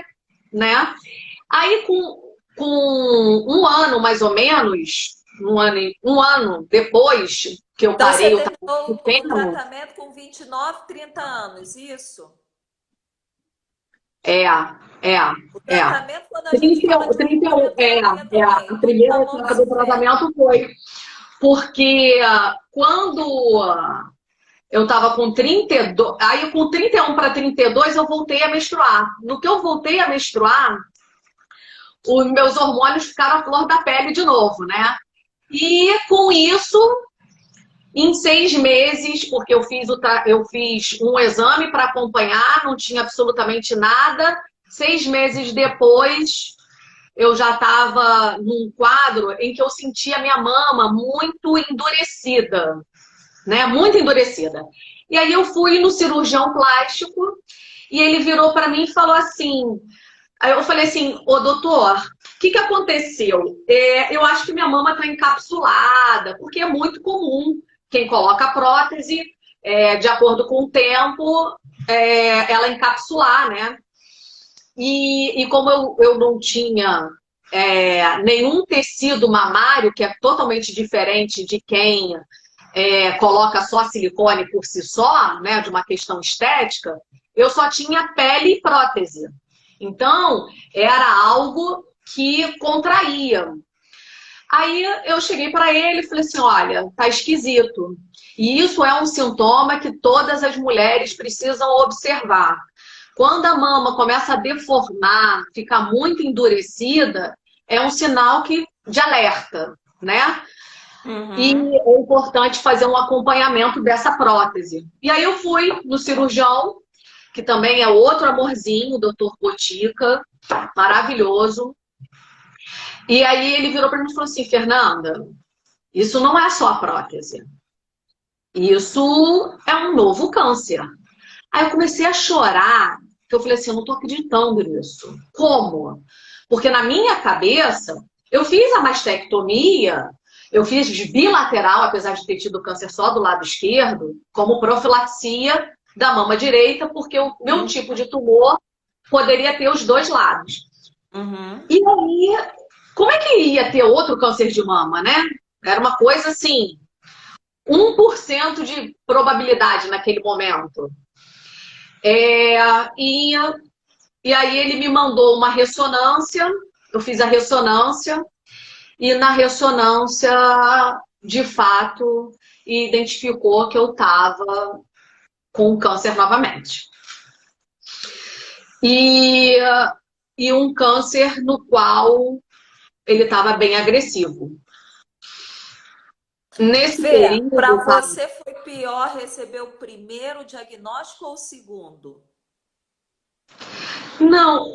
né? Aí, com um ano mais ou menos, um ano depois que eu
Então você
parei o
terminou o
tamoxifeno,
tratamento com 29, 30 anos, isso?
é, é,
O
é.
tratamento, quando a gente fala
31,
de
31,
quimioterapia
a
também, do
primeira etapa do
tamoxifeno.
tratamento foi porque quando eu estava com 32, aí com 31 para 32 eu voltei a menstruar. No que eu voltei a menstruar, os meus hormônios ficaram à flor da pele de novo, né? E com isso, em 6 meses, porque eu fiz um exame para acompanhar, não tinha absolutamente nada. 6 meses depois, eu já estava num quadro em que eu sentia a minha mama muito endurecida, né? Muito endurecida. E aí eu fui no cirurgião plástico e ele virou para mim e falou assim. Aí eu falei assim, ô doutor, o que aconteceu? Eu acho que minha mama está encapsulada, porque é muito comum quem coloca prótese, de acordo com o tempo, ela encapsular, né? E como eu não tinha nenhum tecido mamário, que é totalmente diferente de quem coloca só silicone por si só, né, de uma questão estética, eu só tinha pele e prótese. Então, era algo que contraía. Aí eu cheguei para ele e falei assim, olha, tá esquisito. E isso é um sintoma que todas as mulheres precisam observar. Quando a mama começa a deformar, ficar muito endurecida, é um sinal de alerta, né? E
Uhum.
é importante fazer um acompanhamento dessa prótese. E aí eu fui no cirurgião, que também é outro amorzinho, o doutor Botica, maravilhoso. E aí ele virou para mim e falou assim, Fernanda, isso não é só a prótese. Isso é um novo câncer. Aí eu comecei a chorar, que eu falei assim, eu não tô acreditando nisso. Como? Porque na minha cabeça, eu fiz a mastectomia, eu fiz bilateral, apesar de ter tido câncer só do lado esquerdo, como profilaxia da mama direita, porque o meu tipo de tumor poderia ter os dois lados.
Uhum.
E aí, como é que ia ter outro câncer de mama, né? Era uma coisa assim, 1% de probabilidade naquele momento. E aí ele me mandou uma ressonância, eu fiz a ressonância, e na ressonância, de fato, identificou que eu estava com câncer novamente. E, e um câncer no qual ele estava bem agressivo. Nesse
Fê, para
período, tá?
você foi pior receber o primeiro diagnóstico ou o segundo?
Não,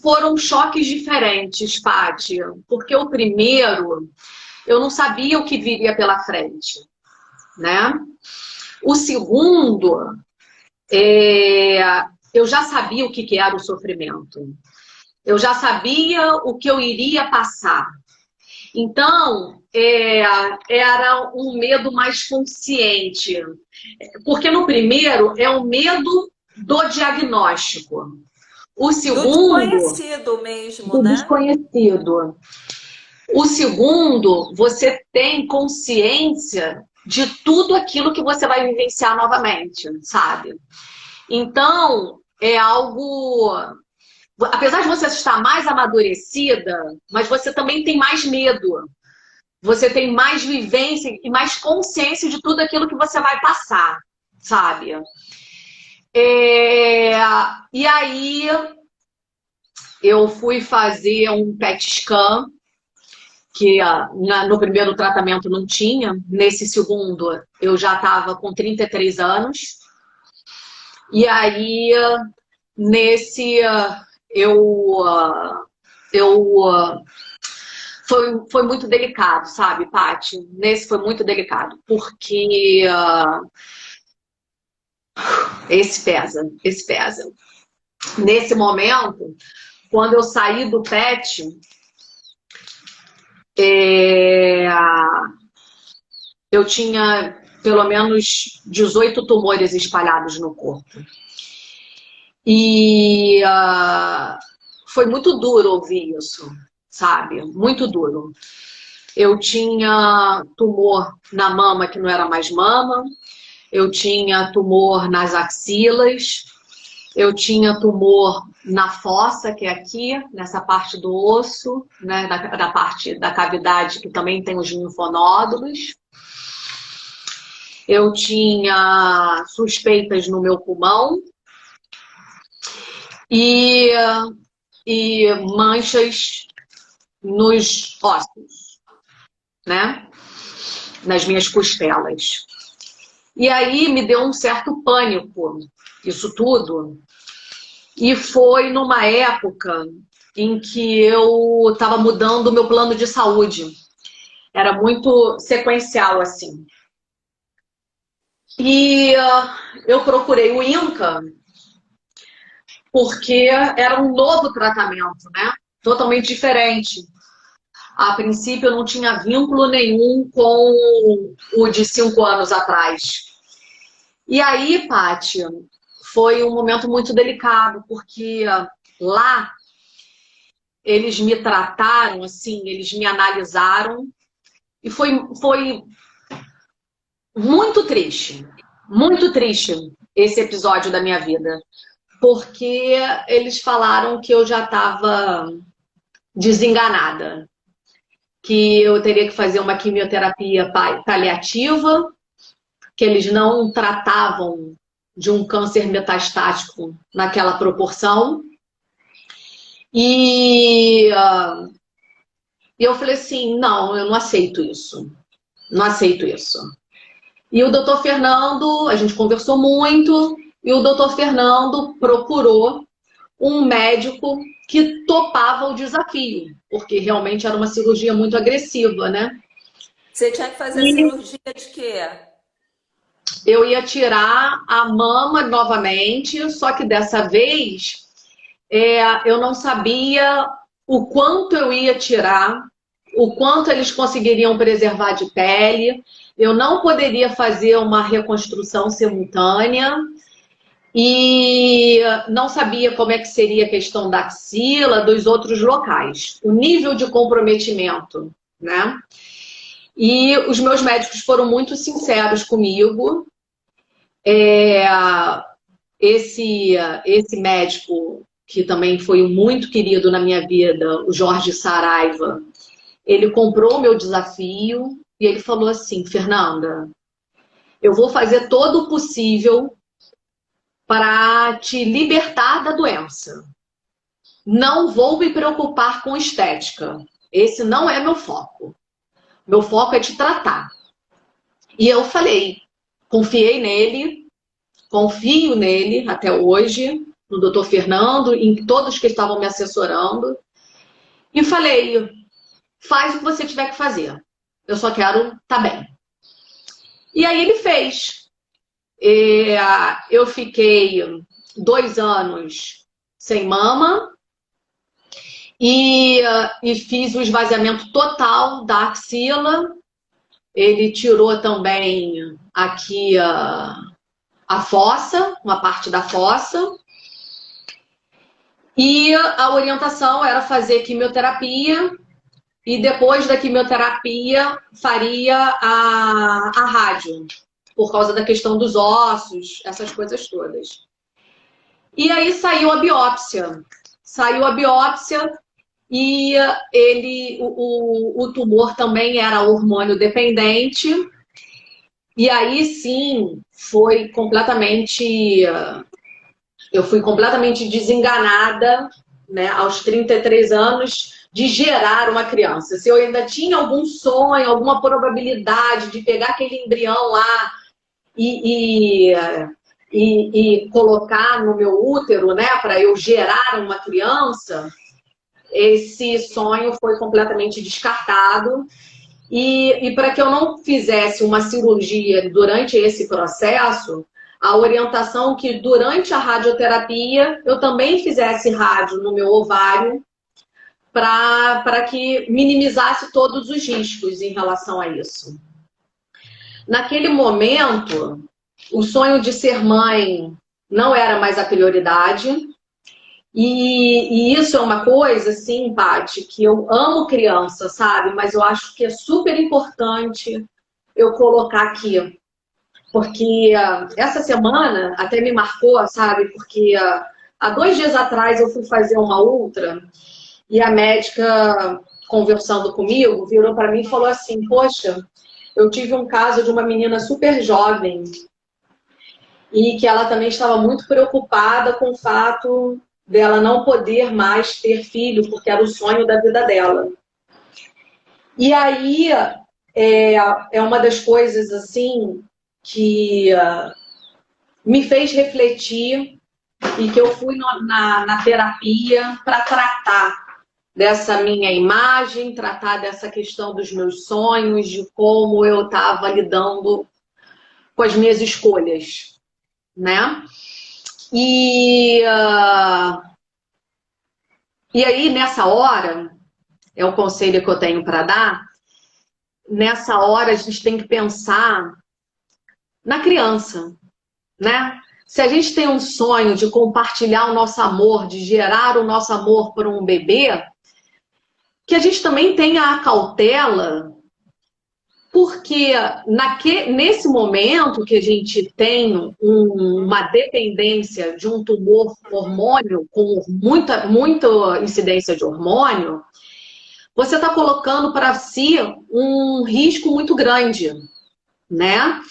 foram choques diferentes, Paty, porque o primeiro, eu não sabia o que viria pela frente, né? O segundo, eu já sabia o que era o sofrimento. Eu já sabia o que eu iria passar. Então, era um medo mais consciente. Porque no primeiro é o medo do diagnóstico. O
Do
segundo,
desconhecido mesmo,
do
né?
desconhecido. O segundo, você tem consciência de tudo aquilo que você vai vivenciar novamente, sabe? Então, é algo. Apesar de você estar mais amadurecida, mas você também tem mais medo. Você tem mais vivência e mais consciência de tudo aquilo que você vai passar, sabe? E aí eu fui fazer um PET scan, que no primeiro tratamento não tinha. Nesse segundo, eu já estava com 33 anos. E aí, nesse, eu foi muito delicado, sabe, Paty? Nesse foi muito delicado, porque esse pesa, esse pesa. Nesse momento, quando eu saí do PET, eu tinha pelo menos 18 tumores espalhados no corpo. E foi muito duro ouvir isso, sabe? Muito duro. Eu tinha tumor na mama que não era mais mama, eu tinha tumor nas axilas, eu tinha tumor na fossa, que é aqui, nessa parte do osso, né, da parte da cavidade que também tem os linfonódulos. Eu tinha suspeitas no meu pulmão e manchas nos ossos, né? Nas minhas costelas. E aí me deu um certo pânico, isso tudo. E foi numa época em que eu estava mudando o meu plano de saúde. Era muito sequencial, assim. E eu procurei o INCA, porque era um novo tratamento, né? Totalmente diferente. A princípio, eu não tinha vínculo nenhum com o de 5 anos atrás. E aí, Paty, foi um momento muito delicado, porque lá eles me trataram, assim, eles me analisaram, e foi muito triste esse episódio da minha vida, porque eles falaram que eu já estava desenganada, que eu teria que fazer uma quimioterapia paliativa, que eles não tratavam de um câncer metastático naquela proporção. E eu falei assim, não, eu não aceito isso. Não aceito isso. E o doutor Fernando, a gente conversou muito, e o doutor Fernando procurou um médico que topava o desafio, porque realmente era uma cirurgia muito agressiva, né?
Você tinha que fazer
E
cirurgia de quê?
eu ia tirar a mama novamente, só que dessa vez eu não sabia o quanto eu ia tirar, o quanto eles conseguiriam preservar de pele. Eu não poderia fazer uma reconstrução simultânea e não sabia como é que seria a questão da axila, dos outros locais, o nível de comprometimento, né? E os meus médicos foram muito sinceros comigo. Esse médico, que também foi muito querido na minha vida, o Jorge Saraiva, ele comprou o meu desafio e ele falou assim, Fernanda, eu vou fazer todo o possível para te libertar da doença. Não vou me preocupar com estética. Esse não é meu foco. Meu foco é te tratar. E eu falei, confiei nele, confio nele até hoje, no doutor Fernando, em todos que estavam me assessorando. E falei, faz o que você tiver que fazer. Eu só quero estar bem. E aí ele fez. Eu fiquei 2 anos sem mama e fiz o esvaziamento total da axila. Ele tirou também aqui a fossa, uma parte da fossa. E a orientação era fazer quimioterapia e depois da quimioterapia faria a rádio, por causa da questão dos ossos, essas coisas todas. E aí saiu a biópsia. Saiu a biópsia e o tumor também era hormônio dependente. E aí sim, eu fui completamente desenganada, né, aos 33 anos, de gerar uma criança. Se eu ainda tinha algum sonho, alguma probabilidade de pegar aquele embrião lá e colocar no meu útero, né, para eu gerar uma criança, esse sonho foi completamente descartado. E para que eu não fizesse uma cirurgia durante esse processo, a orientação que durante a radioterapia eu também fizesse rádio no meu ovário para que minimizasse todos os riscos em relação a isso. Naquele momento, o sonho de ser mãe não era mais a prioridade. E isso é uma coisa, assim, Paty, que eu amo criança, sabe? Mas eu acho que é super importante eu colocar aqui. Porque essa semana até me marcou, sabe? Porque há 2 dias atrás eu fui fazer uma ultra e a médica, conversando comigo, virou para mim e falou assim: poxa, eu tive um caso de uma menina super jovem e que ela também estava muito preocupada com o fato dela não poder mais ter filho, porque era o sonho da vida dela. E aí é uma das coisas assim que me fez refletir e que eu fui na terapia para tratar dessa minha imagem, tratar dessa questão dos meus sonhos, de como eu estava lidando com as minhas escolhas, né? E aí, nessa hora, é o conselho que eu tenho para dar, nessa hora a gente tem que pensar na criança, né? Se a gente tem um sonho de compartilhar o nosso amor, de gerar o nosso amor por um bebê, que a gente também tenha a cautela, porque nesse momento que a gente tem uma dependência de um tumor hormônio, com muita incidência de hormônio, você está colocando para si um risco muito grande, né?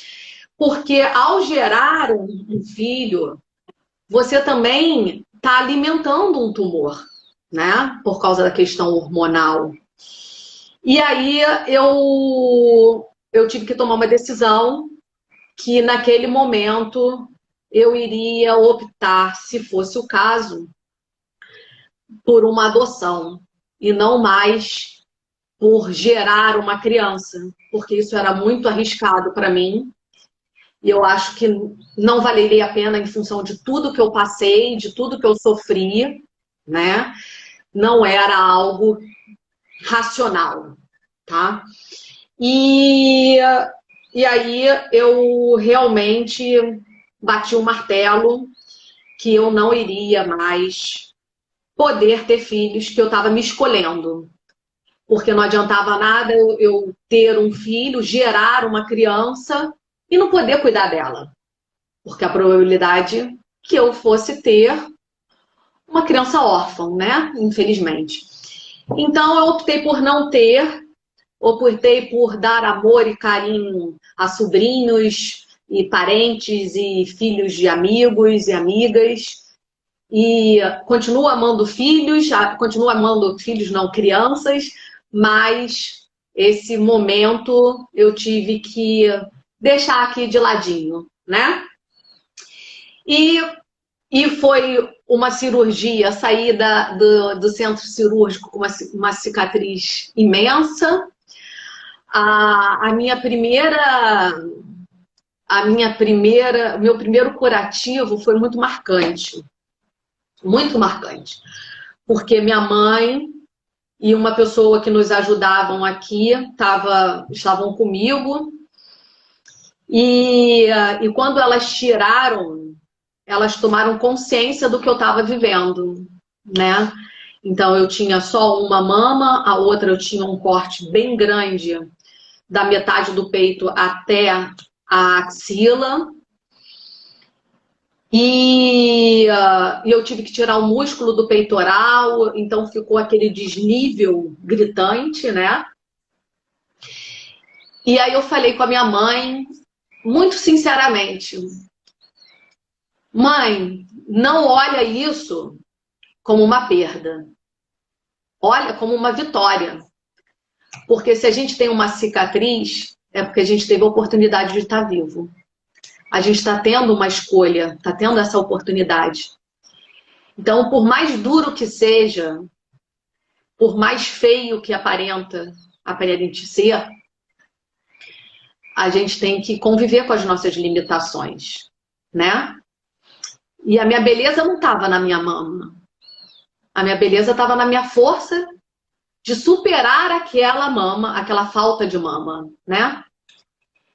Porque ao gerar um filho, você também está alimentando um tumor, né? Por causa da questão hormonal. E aí eu tive que tomar uma decisão que naquele momento eu iria optar, se fosse o caso, por uma adoção e não mais por gerar uma criança, porque isso era muito arriscado para mim. E eu acho que não valeria a pena em função de tudo que eu passei, de tudo que eu sofri, né? Não era algo racional, tá? E aí eu realmente bati o martelo que eu não iria mais poder ter filhos, que eu estava me escolhendo. Porque não adiantava nada eu ter um filho, gerar uma criança e não poder cuidar dela. Porque a probabilidade que eu fosse ter uma criança órfã, né? Infelizmente. Então eu optei por não ter, optei por dar amor e carinho a sobrinhos e parentes e filhos de amigos e amigas. E continuo amando filhos, não, crianças, mas esse momento eu tive que deixar aqui de ladinho, né? E foi uma cirurgia, sair do centro cirúrgico com uma cicatriz imensa. A meu primeiro curativo foi muito marcante. Muito marcante. Porque minha mãe e uma pessoa que nos ajudavam aqui estavam comigo. E quando elas tomaram consciência do que eu estava vivendo, né? Então eu tinha só uma mama, a outra eu tinha um corte bem grande da metade do peito até a axila. E eu tive que tirar o músculo do peitoral, então ficou aquele desnível gritante, né? E aí eu falei com a minha mãe, muito sinceramente, mãe, não olha isso como uma perda, olha como uma vitória. Porque se a gente tem uma cicatriz, é porque a gente teve a oportunidade de estar vivo. A gente está tendo uma escolha, está tendo essa oportunidade. Então, por mais duro que seja, por mais feio que aparente ser, a gente tem que conviver com as nossas limitações, né? E a minha beleza não estava na minha mama. A minha beleza estava na minha força de superar aquela mama, aquela falta de mama, né?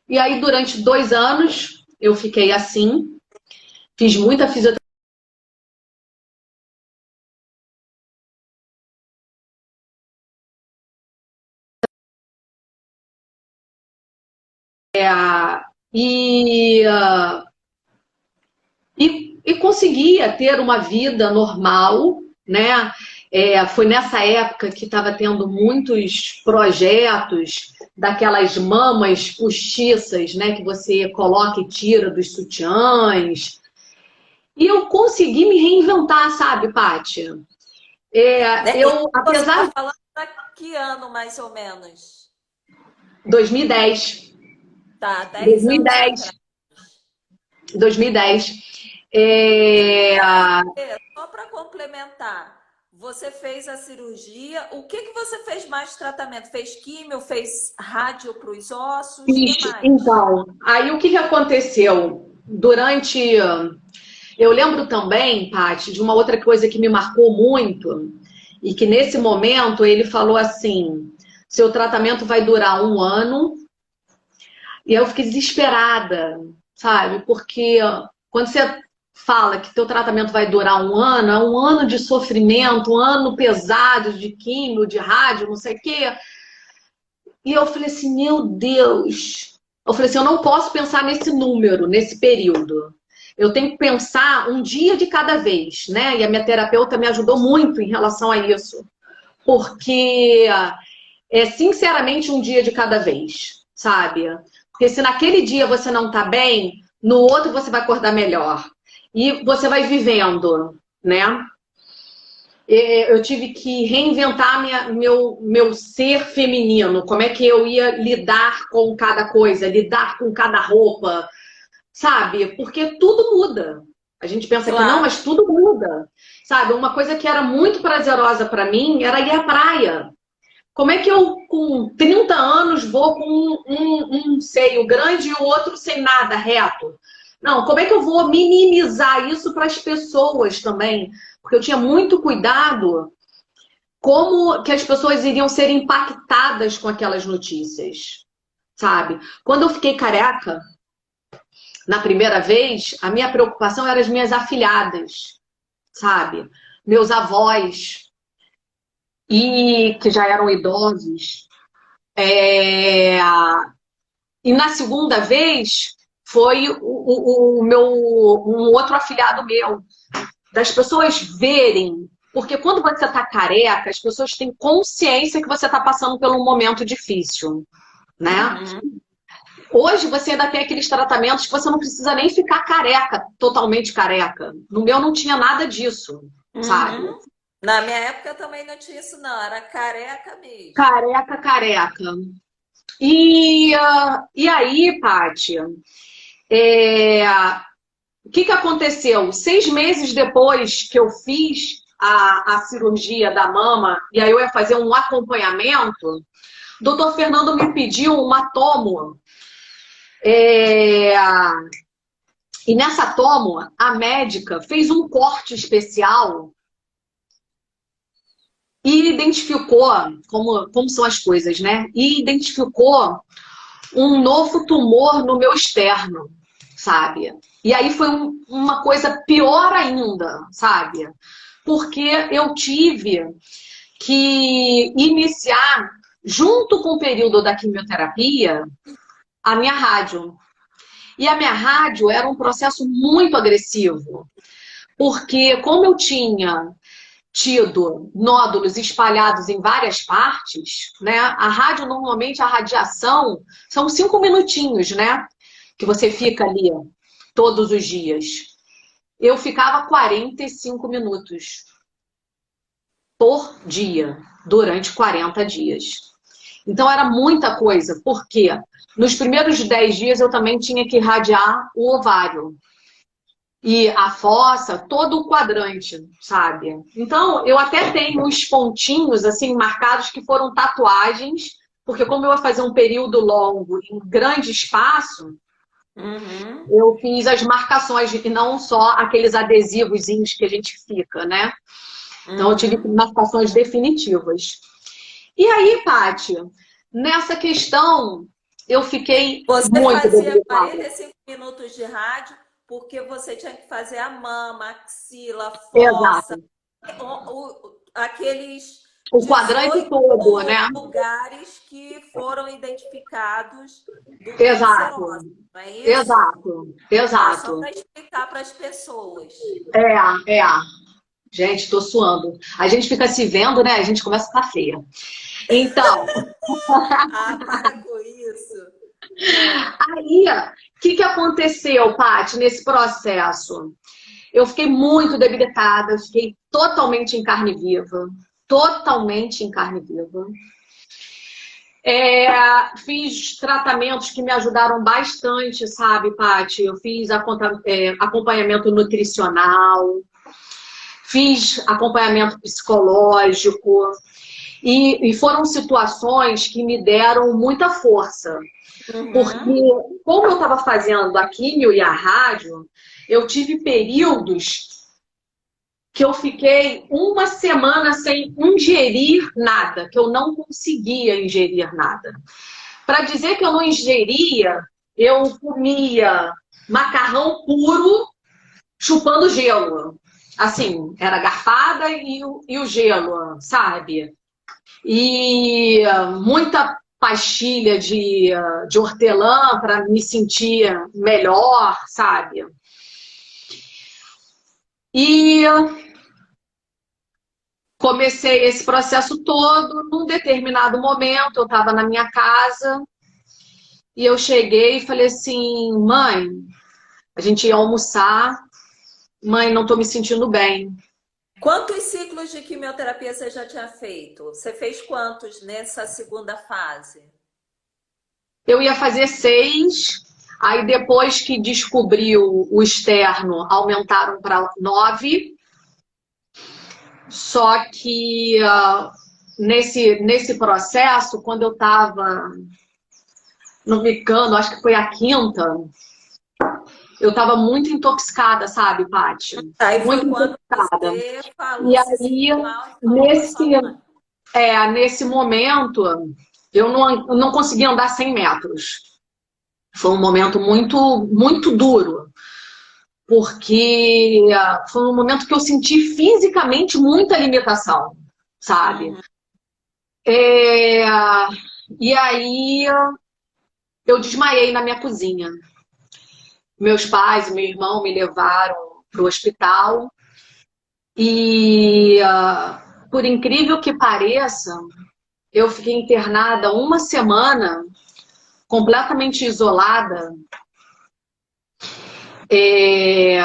E aí, durante 2 anos, eu fiquei assim, fiz muita fisioterapia. E, e conseguia ter uma vida normal, né? Foi nessa época que estava tendo muitos projetos daquelas mamas postiças, né? Que você coloca e tira dos sutiãs. E eu consegui me reinventar, sabe, Paty? Eu,
Você está
apesar
falando da que ano, mais ou menos?
de 2010,
Tá, 10 anos
2010,
atrás.
2010.
E aí,
É,
só para complementar, você fez a cirurgia. O que que você fez mais de tratamento? Fez químio, fez rádio para os ossos? O que
Isso.
mais?
Então, aí o que que aconteceu? Eu lembro também, Paty, de uma outra coisa que me marcou muito, e que nesse momento ele falou assim: seu tratamento vai durar 1 ano, e eu fiquei desesperada, sabe? Porque quando você fala que teu tratamento vai durar 1 ano, é 1 ano de sofrimento, 1 ano pesado de químio, de rádio, não sei o quê. E eu falei assim, meu Deus. Eu falei assim, eu não posso pensar nesse número, nesse período. Eu tenho que pensar um dia de cada vez, né? E a minha terapeuta me ajudou muito em relação a isso. Porque sinceramente, um dia de cada vez, sabe? Porque se naquele dia você não tá bem, no outro você vai acordar melhor. E você vai vivendo, né? Eu tive que reinventar meu ser feminino, como é que eu ia lidar com cada coisa, lidar com cada roupa, sabe? Porque tudo muda. A gente pensa que não,
Claro.
mas tudo muda, sabe? Uma coisa que era muito prazerosa para mim era ir à praia. Como é que eu, com 30 anos, vou com um seio grande e o outro sem nada, reto? Não, como é que eu vou minimizar isso para as pessoas também? Porque eu tinha muito cuidado como que as pessoas iriam ser impactadas com aquelas notícias, sabe? Quando eu fiquei careca, na primeira vez, a minha preocupação era as minhas afilhadas, sabe? Meus avós, e que já eram idosos. É, E na segunda vez foi um outro afilhado meu, das pessoas verem. Porque quando você está careca, as pessoas têm consciência que você está passando por um momento difícil, né?
Uhum,
Hoje você ainda tem aqueles tratamentos que você não precisa nem ficar careca, totalmente careca. No meu não tinha nada disso, sabe?
uhum. Na minha época também não tinha isso, não. Era careca mesmo.
Careca, careca. E aí, Paty, é, o que que aconteceu? 6 meses depois que eu fiz a cirurgia da mama, e aí eu ia fazer um acompanhamento, o doutor Fernando me pediu uma tomo É, E nessa tomo, a médica fez um corte especial e identificou como são as coisas, né? E identificou um novo tumor no meu externo, sabe? E aí foi uma coisa pior ainda, sabe? Porque eu tive que iniciar, junto com o período da quimioterapia, a minha rádio. E a minha rádio era um processo muito agressivo, porque como eu tinha tido nódulos espalhados em várias partes, né? A rádio, normalmente, a radiação são 5 minutinhos, né? Que você fica ali todos os dias. Eu ficava 45 minutos por dia, durante 40 dias. Então era muita coisa, porque nos primeiros 10 dias eu também tinha que irradiar o ovário. E a fossa, todo o quadrante, sabe? Então, eu até tenho uns pontinhos, assim, marcados que foram tatuagens, porque como eu ia fazer um período longo em grande espaço, eu fiz as marcações e não só aqueles adesivozinhos que a gente fica, né? Então, eu tive marcações definitivas. E aí, Paty, nessa questão, eu fiquei
Você
muito
fazia
debilitada.
45 minutos de rádio porque você tinha que fazer a mama, a axila, a
Exato.
fossa, aqueles
O quadrante
18
todo, né?
lugares que foram identificados do
Exato.
canceroso, não é isso?
Exato,
Tá, só
exato.
para explicar para as pessoas.
É. Gente, tô suando. A gente fica se vendo, né? A gente começa a ficar feia. Então,
Ah, para com isso. Ah,
aí, o que aconteceu, Paty, nesse processo? Eu fiquei muito debilitada, eu fiquei totalmente em carne viva. Totalmente em carne viva. Fiz tratamentos que me ajudaram bastante, sabe, Paty? Eu fiz acompanhamento nutricional, fiz acompanhamento psicológico e foram situações que me deram muita força. Porque,
uhum.
como eu estava fazendo a químio e a rádio, eu tive períodos que eu fiquei uma semana sem ingerir nada, que eu não conseguia ingerir nada. Para dizer que eu não ingeria, eu comia macarrão puro chupando gelo. Assim, era garfada e o gelo, sabe? E muita pastilha de hortelã para me sentir melhor, sabe? E comecei esse processo todo. Num determinado momento, eu estava na minha casa e eu cheguei e falei assim: mãe, a gente ia almoçar, mãe, não estou me sentindo bem.
Quantos ciclos de quimioterapia você já tinha feito? Você fez quantos nessa segunda fase?
Eu ia fazer 6, aí depois que descobriu o externo, aumentaram para 9. Só que nesse processo, quando eu estava no Vicano, acho que foi a quinta, eu estava muito intoxicada, sabe, Paty?
Aí
Muito
foi quando
intoxicada.
você
E
falou, se
aí,
sentiu mal e falou com a
nesse,
sua mãe.
nesse momento, eu não conseguia andar 100 metros. Foi um momento muito, muito duro, porque foi um momento que eu senti fisicamente muita limitação, sabe?
Uhum.
É, e aí eu desmaiei na minha cozinha. Meus pais e meu irmão me levaram para o hospital e, por incrível que pareça, eu fiquei internada uma semana, completamente isolada, é,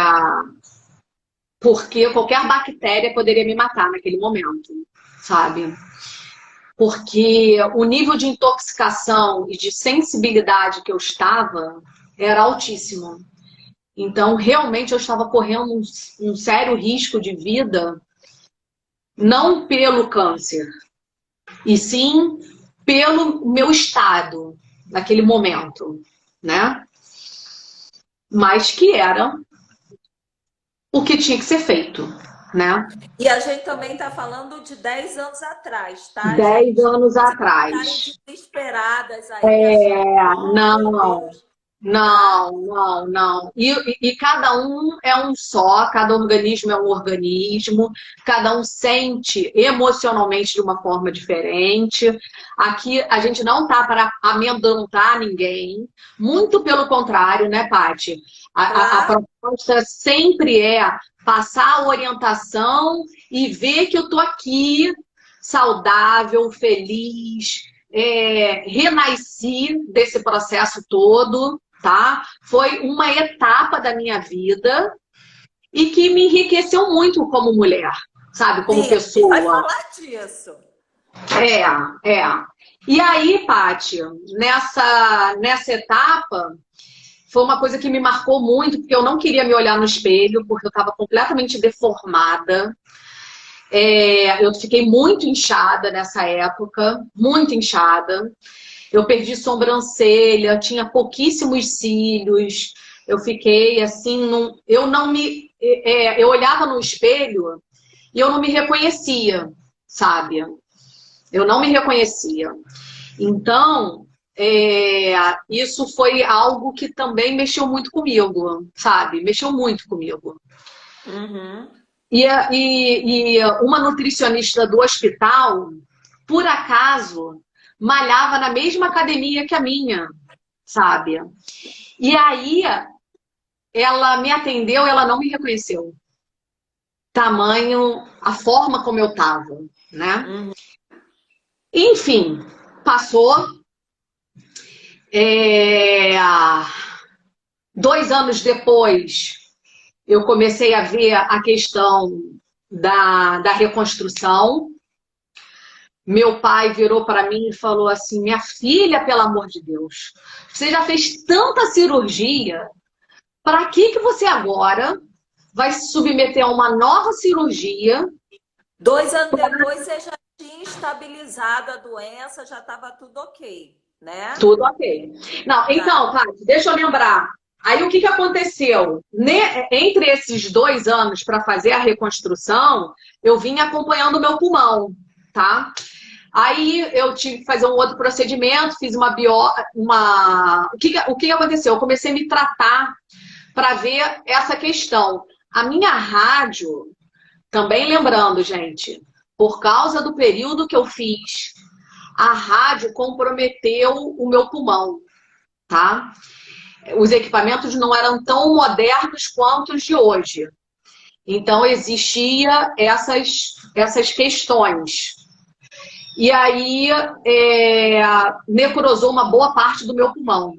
porque qualquer bactéria poderia me matar naquele momento, sabe? Porque o nível de intoxicação e de sensibilidade que eu estava era altíssimo. Então, realmente, eu estava correndo um sério risco de vida, não pelo câncer, e sim pelo meu estado naquele momento. né? Mas que era o que tinha que ser feito, né?
E a gente também está falando de 10 anos atrás, tá,
10 anos
Se ficarem
atrás.
desesperadas aí, achando, oh, meu
Não,
Deus, tá?
não. E cada um é um só, cada organismo é um organismo, cada um sente emocionalmente de uma forma diferente. Aqui a gente não tá para amedrontar ninguém, muito pelo contrário, né, Paty? A
Claro,
proposta sempre é passar a orientação e ver que eu tô aqui saudável, feliz, renasci desse processo todo, tá? Foi uma etapa da minha vida e que me enriqueceu muito como mulher, sabe? Como
sim, a gente vai
pessoa.
falar disso.
É. E aí, Paty, nessa etapa, foi uma coisa que me marcou muito, porque eu não queria me olhar no espelho, porque eu estava completamente deformada. Eu fiquei muito inchada nessa época, muito inchada. Eu perdi sobrancelha, tinha pouquíssimos cílios. Eu fiquei assim, eu não me. Eu olhava no espelho e eu não me reconhecia, sabe? Eu não me reconhecia. Então, isso foi algo que também mexeu muito comigo, sabe? Mexeu muito comigo.
Uhum.
E uma nutricionista do hospital, por acaso, malhava na mesma academia que a minha, sabe? E aí ela me atendeu, ela não me reconheceu. Tamanho, a forma como eu tava, né?
Uhum.
Enfim, passou. É... 2 anos depois, eu comecei a ver a questão da reconstrução. Meu pai virou para mim e falou assim: minha filha, pelo amor de Deus, você já fez tanta cirurgia, para que você agora vai se submeter a uma nova cirurgia?
2 anos depois, você já tinha estabilizado a doença, já estava tudo ok, né?
Tudo ok. Não,
Tá.
então, Paty, deixa eu lembrar. Aí o que aconteceu? Entre esses 2 anos para fazer a reconstrução, eu vim acompanhando o meu pulmão, tá? Aí eu tive que fazer um outro procedimento, fiz uma o que aconteceu? Eu comecei a me tratar para ver essa questão. A minha rádio, também lembrando, gente, por causa do período que eu fiz, a rádio comprometeu o meu pulmão, tá? Os equipamentos não eram tão modernos quanto os de hoje. Então existia essas questões. E aí necrosou uma boa parte do meu pulmão.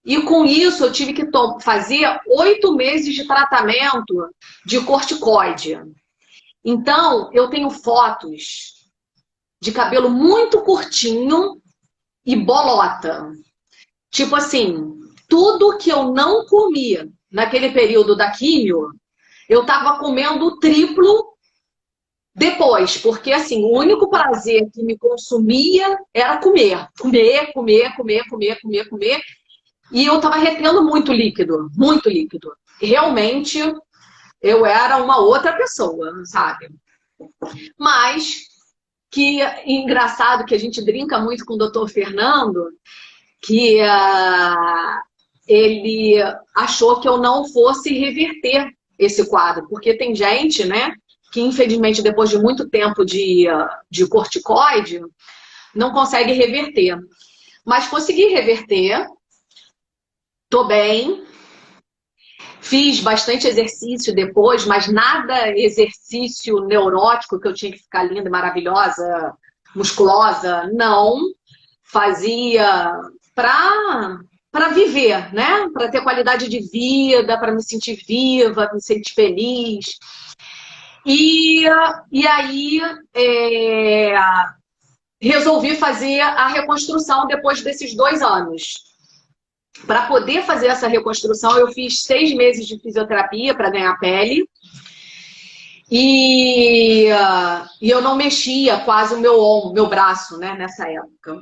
E com isso eu tive que fazer 8 meses de tratamento de corticoide. Então eu tenho fotos de cabelo muito curtinho e bolota. Tipo assim, tudo que eu não comia naquele período da químio, eu estava comendo o triplo depois, porque assim, o único prazer que me consumia era comer. Comer. E eu estava retendo muito líquido, muito líquido. Realmente, eu era uma outra pessoa, sabe? Mas, que engraçado que a gente brinca muito com o doutor Fernando, que ele achou que eu não fosse reverter esse quadro, porque tem gente, né, que infelizmente depois de muito tempo de corticoide, não consegue reverter. Mas consegui reverter, tô bem, fiz bastante exercício depois, mas nada exercício neurótico que eu tinha que ficar linda, maravilhosa, musculosa, não. Fazia para viver, né? Para ter qualidade de vida, para me sentir viva, me sentir feliz. E aí resolvi fazer a reconstrução depois desses 2 anos. Para poder fazer essa reconstrução, eu fiz 6 meses de fisioterapia para ganhar pele. E eu não mexia quase o meu braço, né, nessa época.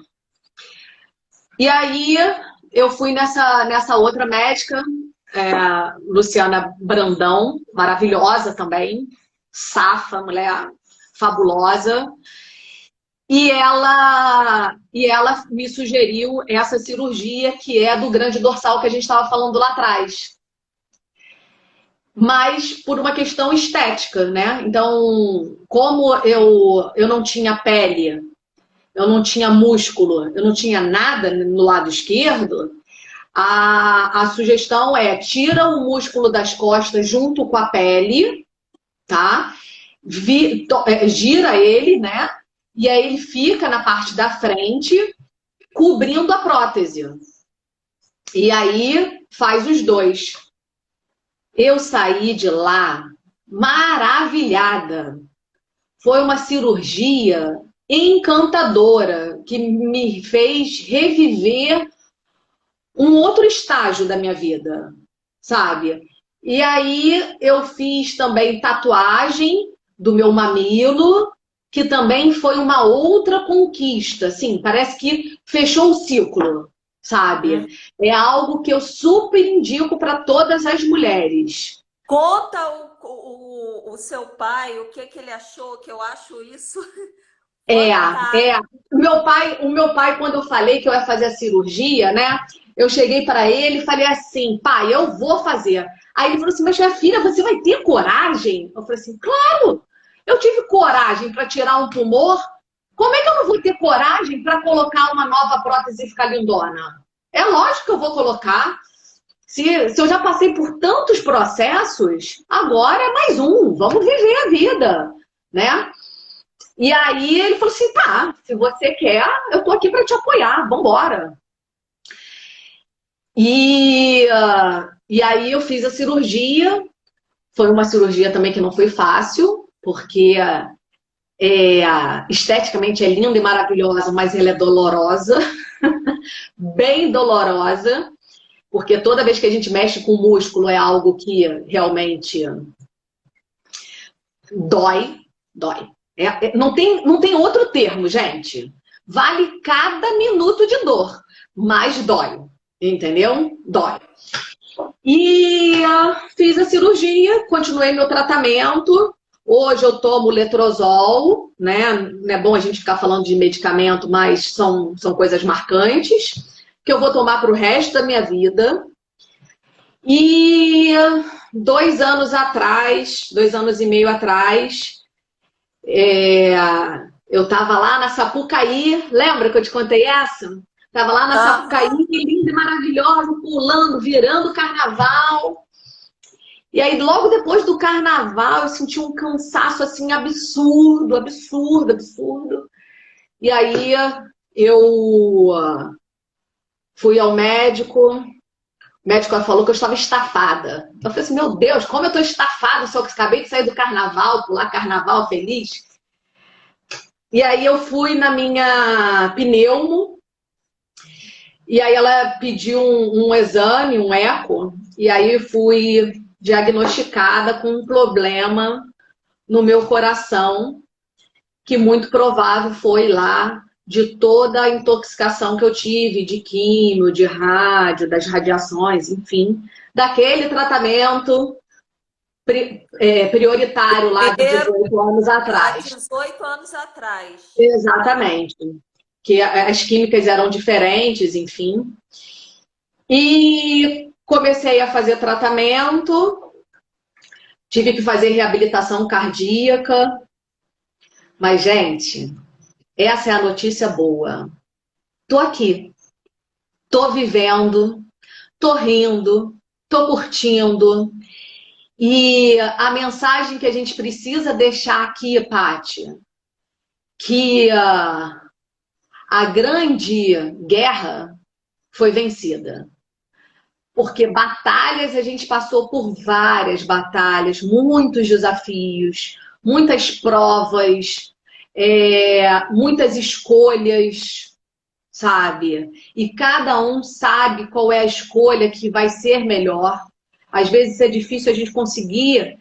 E aí eu fui nessa outra médica, Luciana Brandão, maravilhosa também, safa, mulher fabulosa. E ela me sugeriu essa cirurgia que é do grande dorsal que a gente estava falando lá atrás. Mas por uma questão estética, né? Então, como eu não tinha pele, eu não tinha músculo, eu não tinha nada no lado esquerdo, a sugestão é tira o músculo das costas junto com a pele, tá? Gira ele, né? E aí ele fica na parte da frente, cobrindo a prótese. E aí faz os dois. Eu saí de lá maravilhada. Foi uma cirurgia encantadora que me fez reviver um outro estágio da minha vida, sabe? E aí eu fiz também tatuagem do meu mamilo, que também foi uma outra conquista, assim, parece que fechou um ciclo, sabe? É algo que eu super indico para todas as mulheres.
Conta o seu pai, o que ele achou, que eu acho isso fantástico.
O meu pai, quando eu falei que eu ia fazer a cirurgia, né? Eu cheguei para ele e falei assim, pai, eu vou fazer. Aí ele falou assim, mas minha filha, você vai ter coragem? Eu falei assim, claro! Eu tive coragem para tirar um tumor. Como é que eu não vou ter coragem para colocar uma nova prótese e ficar lindona? É lógico que eu vou colocar. Se eu já passei por tantos processos, agora é mais um. Vamos viver a vida, né? E aí ele falou assim, tá, se você quer, eu tô aqui para te apoiar, vambora. E aí eu fiz a cirurgia. Foi uma cirurgia também que não foi fácil, porque esteticamente é linda e maravilhosa, mas ela é dolorosa, bem dolorosa, porque toda vez que a gente mexe com o músculo é algo que realmente dói. Não tem outro termo, gente. Vale cada minuto de dor, mas dói, entendeu? Dói. E fiz a cirurgia, continuei meu tratamento. Hoje eu tomo letrozol, né? Não é bom a gente ficar falando de medicamento, mas são coisas marcantes, que eu vou tomar para o resto da minha vida. E 2 anos atrás, 2 anos e meio atrás, eu estava lá na Sapucaí, lembra que eu te contei essa? Estava lá na Sapucaí, linda e maravilhosa, pulando, virando carnaval. E aí, logo depois do carnaval, eu senti um cansaço, assim, absurdo. E aí, eu fui ao médico. O médico falou que eu estava estafada. Eu falei assim, meu Deus, como eu estou estafada, só que acabei de sair do carnaval, pular carnaval feliz. E aí, eu fui na minha pneumo. E aí, ela pediu um exame, um eco. E aí, fui diagnosticada com um problema no meu coração, que muito provável foi lá de toda a intoxicação que eu tive, de químio, de rádio, das radiações, enfim, daquele tratamento prioritário lá de 18 anos atrás.
18 anos atrás.
Exatamente. Que as químicas eram diferentes, enfim. E comecei a fazer tratamento, tive que fazer reabilitação cardíaca. Mas, gente, essa é a notícia boa. Tô aqui, tô vivendo, tô rindo, tô curtindo. E a mensagem que a gente precisa deixar aqui, Paty, que a grande guerra foi vencida. Porque batalhas, a gente passou por várias batalhas, muitos desafios, muitas provas, muitas escolhas, sabe? E cada um sabe qual é a escolha que vai ser melhor. Às vezes é difícil a gente conseguir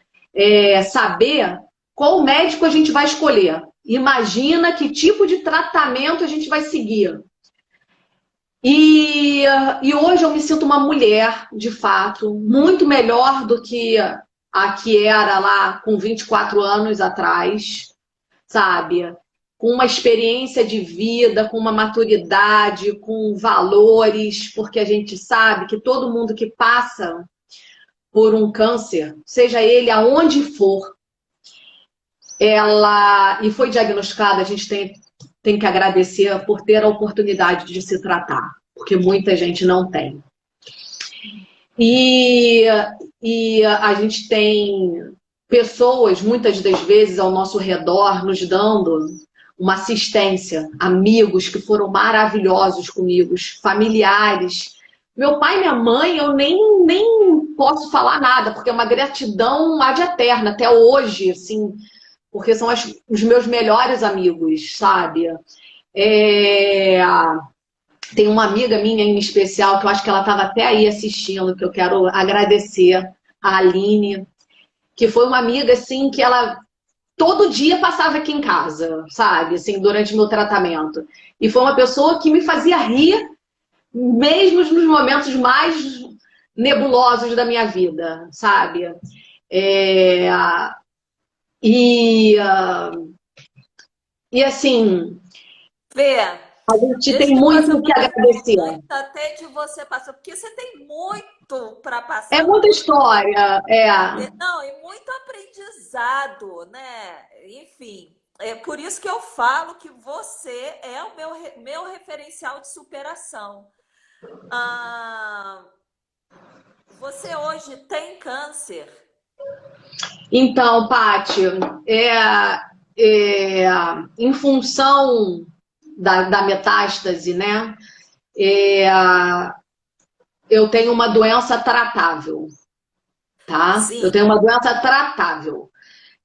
saber qual médico a gente vai escolher. Imagina que tipo de tratamento a gente vai seguir. E, e hoje eu me sinto uma mulher, de fato, muito melhor do que a que era lá com 24 anos atrás, sabe? Com uma experiência de vida, com uma maturidade, com valores, porque a gente sabe que todo mundo que passa por um câncer, seja ele aonde for, ela e foi diagnosticada, a gente tem que agradecer por ter a oportunidade de se tratar, porque muita gente não tem. E, e a gente tem pessoas, muitas das vezes, ao nosso redor, nos dando uma assistência, amigos que foram maravilhosos comigo, familiares. Meu pai e minha mãe, eu nem posso falar nada, porque é uma gratidão ad eterna, até hoje, assim, porque são os meus melhores amigos, sabe? É, tem uma amiga minha em especial, que eu acho que ela estava até aí assistindo, que eu quero agradecer, a Aline, que foi uma amiga, assim, que ela todo dia passava aqui em casa, sabe? Assim, durante meu tratamento. E foi uma pessoa que me fazia rir, mesmo nos momentos mais nebulosos da minha vida, sabe? É, e, e assim,
Fê,
a gente
deixa
tem
eu te fazer
muito o
uma
que agradecer.
pergunta antes até de você passar, porque você tem muito para
É
passar,
muita
muito,
história, é.
não, e muito aprendizado, né? Enfim, é por isso que eu falo que você é o meu referencial de superação. Ah, você hoje tem câncer?
Então, Paty, em função da metástase, né? É, eu tenho uma doença tratável, tá? Eu
Sim.
tenho uma doença tratável.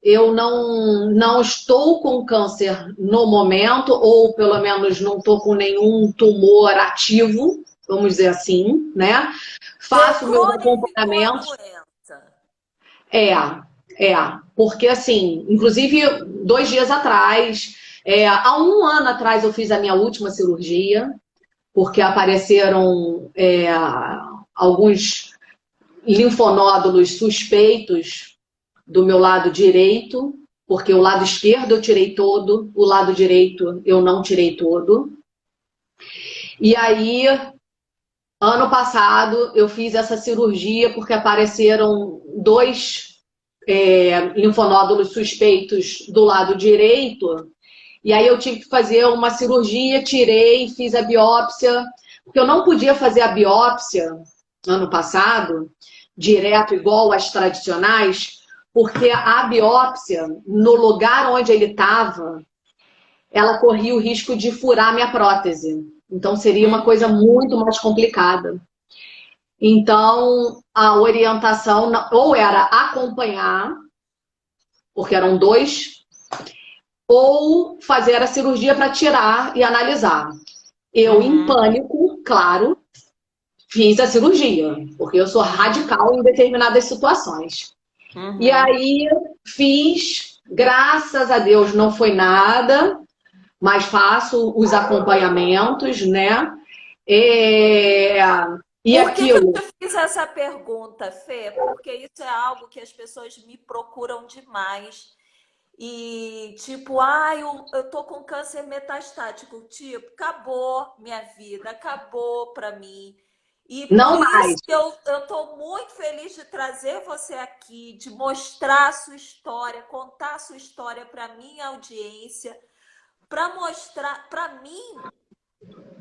Eu não estou com câncer no momento, ou pelo menos não estou com nenhum tumor ativo, vamos dizer assim, né? Faço meus
Decodificou a
acompanhamentos.
doença.
É, porque assim, inclusive 2 dias atrás, há um ano atrás eu fiz a minha última cirurgia, porque apareceram alguns linfonódulos suspeitos do meu lado direito, porque o lado esquerdo eu tirei todo, o lado direito eu não tirei todo. E aí, ano passado, eu fiz essa cirurgia porque apareceram dois linfonódulos suspeitos do lado direito. E aí eu tive que fazer uma cirurgia, tirei, fiz a biópsia, porque eu não podia fazer a biópsia ano passado, direto igual as tradicionais, porque a biópsia, no lugar onde ele estava, ela corria o risco de furar minha prótese. Então seria uma coisa muito mais complicada. Então a orientação ou era acompanhar, porque eram dois, ou fazer a cirurgia para tirar e analisar. Eu, em pânico, claro, fiz a cirurgia, porque eu sou radical em determinadas situações. E aí fiz, graças a Deus não foi nada, mas faço os acompanhamentos, né? E
Por que eu
aquilo.
te fiz essa pergunta, Fê? Porque isso é algo que as pessoas me procuram demais. E tipo, eu tô com câncer metastático. Tipo, acabou minha vida, acabou pra mim. E
Não
por isso
mais.
que eu tô muito feliz de trazer você aqui, de mostrar a sua história, contar a sua história para minha audiência, para mostrar para mim.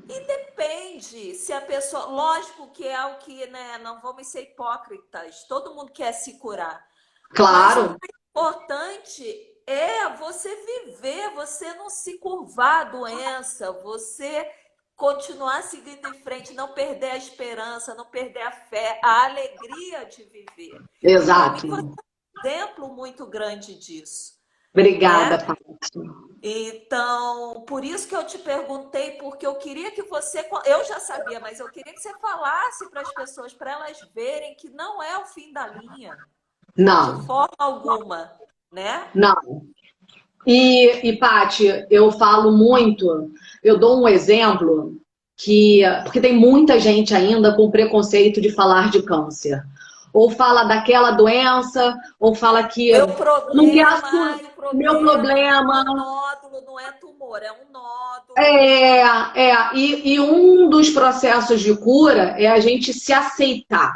E depende se a pessoa. Lógico que é o que, né? Não vamos ser hipócritas. Todo mundo quer se curar. Mas o
Claro,
mais importante é você viver, você não se curvar à doença, você continuar seguindo em frente, não perder a esperança, não perder a fé, a alegria de viver. E para mim você
exato.
é um exemplo muito grande disso,
Obrigada,
né?
Paty.
Então, por isso que eu te perguntei, porque eu queria que você, eu já sabia, mas eu queria que você falasse para as pessoas, para elas verem que não é o fim da linha, de
Não,
forma alguma, né?
não. Paty, eu falo muito, eu dou um exemplo. porque tem muita gente ainda com preconceito de falar de câncer. Ou fala daquela doença, ou fala que
Meu
não quer
problema,
assumir
ai, o
meu
problema
problema.
é um nódulo, não é tumor, é um nódulo.
E um dos processos de cura é a gente se aceitar,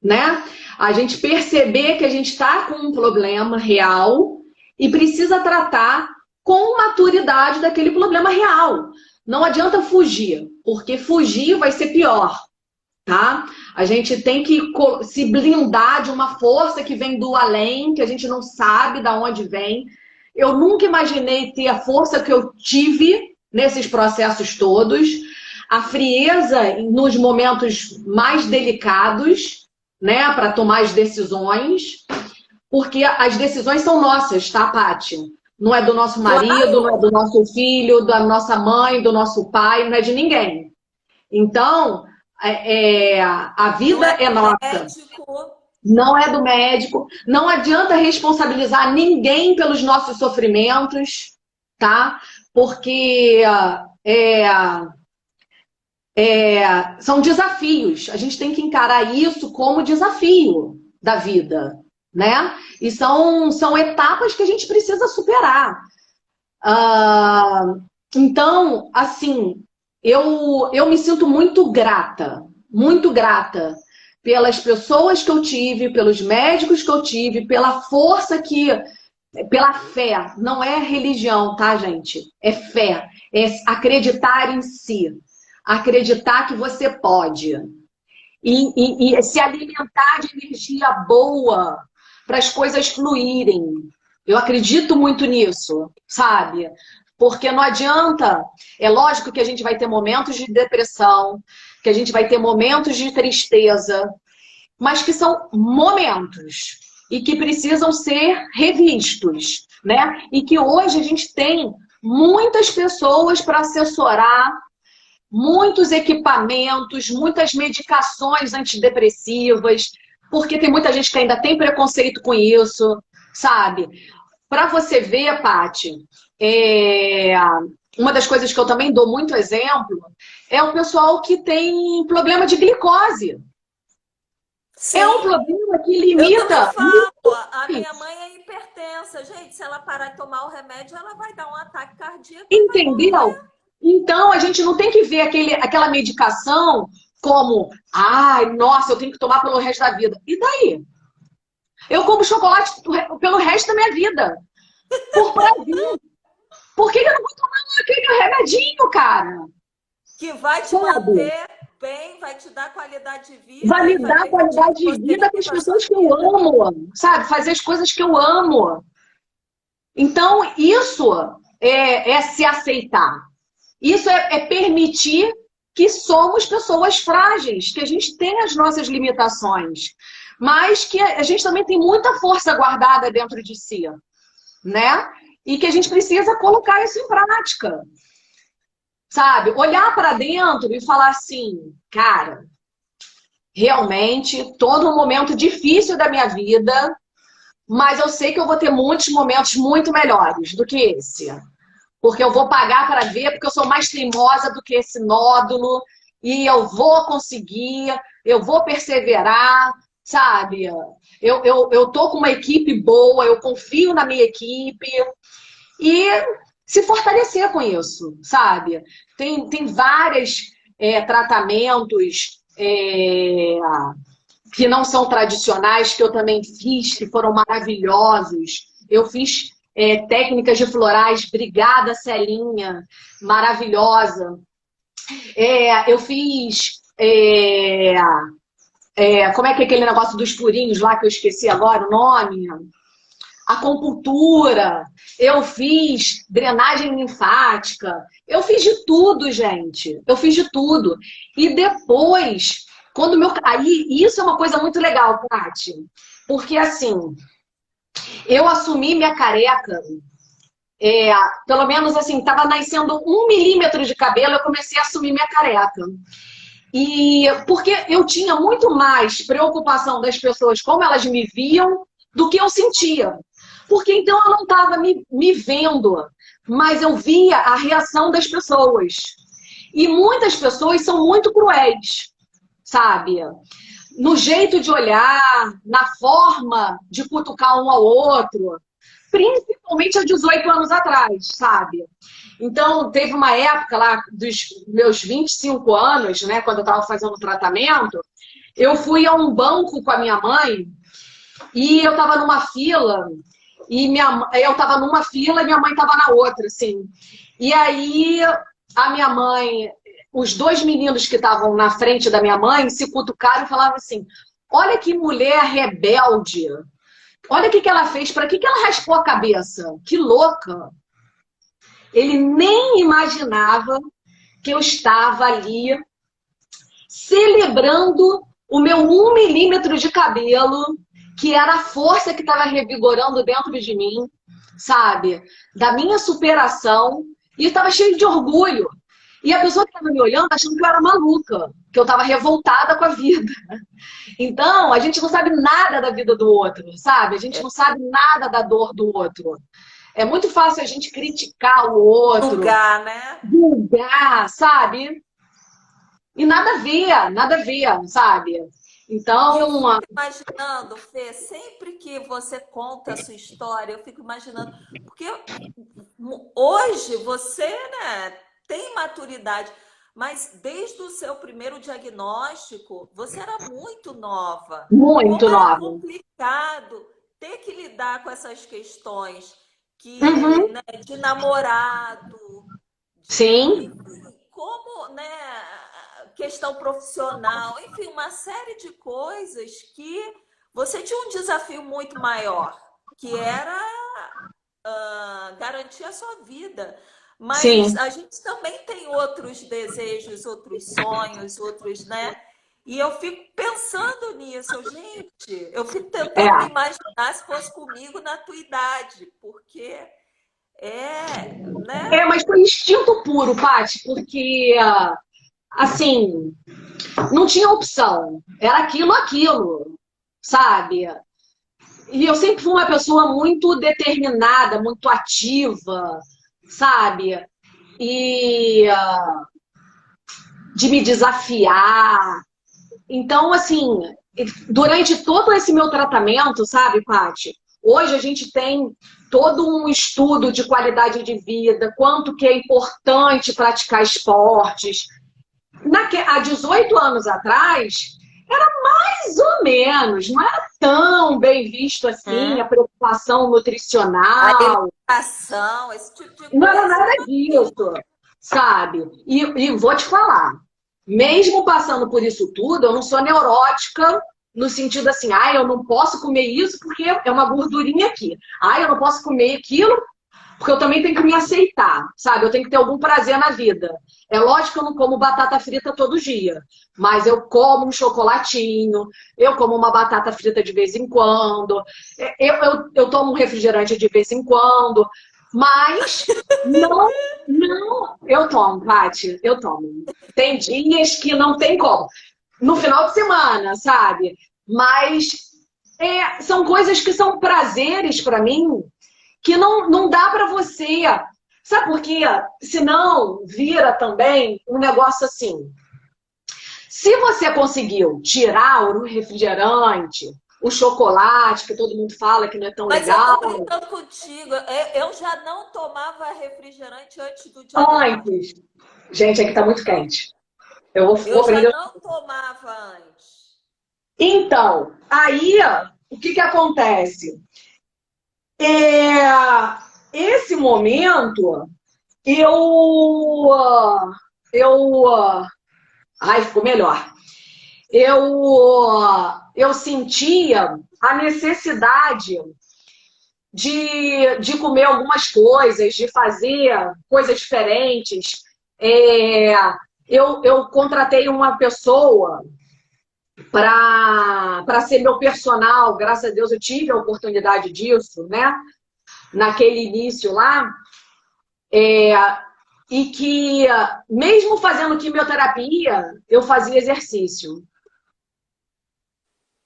né? A gente perceber que a gente está com um problema real e precisa tratar com maturidade daquele problema real. Não adianta fugir, porque fugir vai ser pior, tá? A gente tem que se blindar de uma força que vem do além, que a gente não sabe de onde vem. Eu nunca imaginei ter a força que eu tive nesses processos todos, a frieza nos momentos mais delicados, né, para tomar as decisões, porque as decisões são nossas, tá, Paty? Não é do nosso marido, não é
Claro,
do nosso filho, da nossa mãe, do nosso pai, não é de ninguém. Então, a
não
vida
é
é
do
nossa,
médico.
não é do médico. Não adianta responsabilizar ninguém pelos nossos sofrimentos, tá? Porque é, são desafios. A gente tem que encarar isso como desafio da vida, né? E são etapas que a gente precisa superar. Ah, então, assim, eu me sinto muito grata pelas pessoas que eu tive, pelos médicos que eu tive, pela força pela fé. Não é religião, tá, gente? É fé. É acreditar em si. Acreditar que você pode. E se alimentar de energia boa para as coisas fluírem. Eu acredito muito nisso, sabe? Porque não adianta. É lógico que a gente vai ter momentos de depressão, que a gente vai ter momentos de tristeza, mas que são momentos e que precisam ser revistos, né? E que hoje a gente tem muitas pessoas para assessorar, muitos equipamentos, muitas medicações antidepressivas, porque tem muita gente que ainda tem preconceito com isso, sabe? Para você ver, Paty, uma das coisas que eu também dou muito exemplo é o pessoal que tem problema de glicose. É um
Sim,
problema que
eu também
limita
falo. A minha mãe é hipertensa. Gente, se ela parar de tomar o remédio, ela vai dar um ataque cardíaco e vai
entendeu?
morrer.
Então, a gente não tem que ver aquela medicação como, ai, nossa, eu tenho que tomar pelo resto da vida. E daí? Eu como chocolate pelo resto da minha vida. Por prazer. Por que eu não vou tomar aquele remedinho, cara?
Que vai te
Sabe?
manter bem, vai te dar qualidade de vida
Vai me
e vai
dar
permitir
qualidade
que
de
você
vida com as
viva a sua
pessoas que eu
vida.
amo, sabe? Fazer as coisas que eu amo. Então, isso é se aceitar. Isso é permitir que somos pessoas frágeis, que a gente tem as nossas limitações, mas que a gente também tem muita força guardada dentro de si, né? E que a gente precisa colocar isso em prática, sabe? Olhar para dentro e falar assim, cara, realmente, todo um momento difícil da minha vida, mas eu sei que eu vou ter muitos momentos muito melhores do que esse. Porque eu vou pagar para ver, porque eu sou mais teimosa do que esse nódulo, e eu vou conseguir, eu vou perseverar, sabe? Eu tô com uma equipe boa, eu confio na minha equipe, e se fortalecer com isso, sabe? Tem vários tratamentos que não são tradicionais, que eu também fiz, que foram maravilhosos. Eu fiz técnicas de florais, obrigada, Celinha, maravilhosa. Eu fiz. Como é que é aquele negócio dos furinhos lá que eu esqueci agora o nome? Acupuntura, eu fiz drenagem linfática, eu fiz de tudo, gente. Eu fiz de tudo. E depois, quando meu. Aí, isso é uma coisa muito legal, Paty. Porque assim, eu assumi minha careca, pelo menos assim, estava nascendo 1 milímetro de cabelo, eu comecei a assumir minha careca. E porque eu tinha muito mais preocupação das pessoas, como elas me viam, do que eu sentia. Porque então eu não estava me vendo, mas eu via a reação das pessoas. E muitas pessoas são muito cruéis, sabe? No jeito de olhar, na forma de cutucar um ao outro, principalmente há 18 anos atrás, sabe? Então, teve uma época lá dos meus 25 anos, né, quando eu estava fazendo o tratamento, eu fui a um banco com a minha mãe e eu estava numa fila eu estava numa fila e minha mãe estava na outra, assim. E aí a minha mãe, os dois meninos que estavam na frente da minha mãe se cutucaram e falavam assim: olha que mulher rebelde, olha o que ela fez, para que ela raspou a cabeça? Que louca! Ele nem imaginava que eu estava ali celebrando o meu 1 milímetro de cabelo, que era a força que estava revigorando dentro de mim, sabe? Da minha superação. E eu estava cheio de orgulho. E a pessoa que estava me olhando achando que eu era maluca, que eu estava revoltada com a vida. Então, a gente não sabe nada da vida do outro, sabe? A gente não sabe nada da dor do outro. É muito fácil a gente criticar o outro,
Julgar, né?
julgar, sabe? E nada a ver, sabe?
E eu
Então,
fico imaginando, Fê, sempre que você conta a sua história, eu fico imaginando, porque hoje você, né, tem maturidade, mas desde o seu primeiro diagnóstico, você era muito nova.
muito
Como era
nova.
complicado ter que lidar com essas questões que,
Uhum.
né, de namorado, de,
Sim,
enfim, como, né, questão profissional, enfim, uma série de coisas que você tinha um desafio muito maior, que era garantir a sua vida. Mas
sim.
a gente também tem outros desejos, outros sonhos, outros, né? E eu fico pensando nisso, gente, eu fico tentando me
É.
imaginar se fosse comigo na tua idade, porque né?
É, mas foi instinto puro, Paty, porque, assim, não tinha opção. Era aquilo, sabe? E eu sempre fui uma pessoa muito determinada, muito ativa, sabe? E de me desafiar. Então, assim, durante todo esse meu tratamento, sabe, Paty? Hoje a gente tem todo um estudo de qualidade de vida, quanto que é importante praticar esportes. Há 18 anos atrás, era mais ou menos, não era tão bem visto assim, a
Hum,
preocupação
a
nutricional,
alimentação, esse tipo de
não era
coisa.
nada disso, sabe? E vou te falar, mesmo passando por isso tudo, eu não sou neurótica no sentido assim, ah, eu não posso comer isso porque é uma gordurinha aqui. Ah, eu não posso comer aquilo porque eu também tenho que me aceitar, sabe? Eu tenho que ter algum prazer na vida. É lógico que eu não como batata frita todo dia, mas eu como um chocolatinho, eu como uma batata frita de vez em quando, eu tomo um refrigerante de vez em quando, mas eu tomo, Paty, eu tomo. Tem dias que não tem como. No final de semana, sabe? Mas são coisas que são prazeres para mim que não dá para você. Sabe por quê? Senão vira também um negócio assim. Se você conseguiu tirar o refrigerante, o chocolate, que todo mundo fala que não é tão
Mas eu tô
legal,
brincando contigo. Eu já não tomava refrigerante antes do diagnóstico.
antes. Gente, aqui tá muito quente. Eu vou
Eu já
prender.
não tomava antes.
Então, aí, o que que acontece? É, esse momento, eu, eu, ai, ficou melhor. Eu sentia a necessidade de comer algumas coisas, de fazer coisas diferentes. É, eu contratei uma pessoa para ser meu personal, graças a Deus eu tive a oportunidade disso, né? Naquele início lá, e que, mesmo fazendo quimioterapia, eu fazia exercício.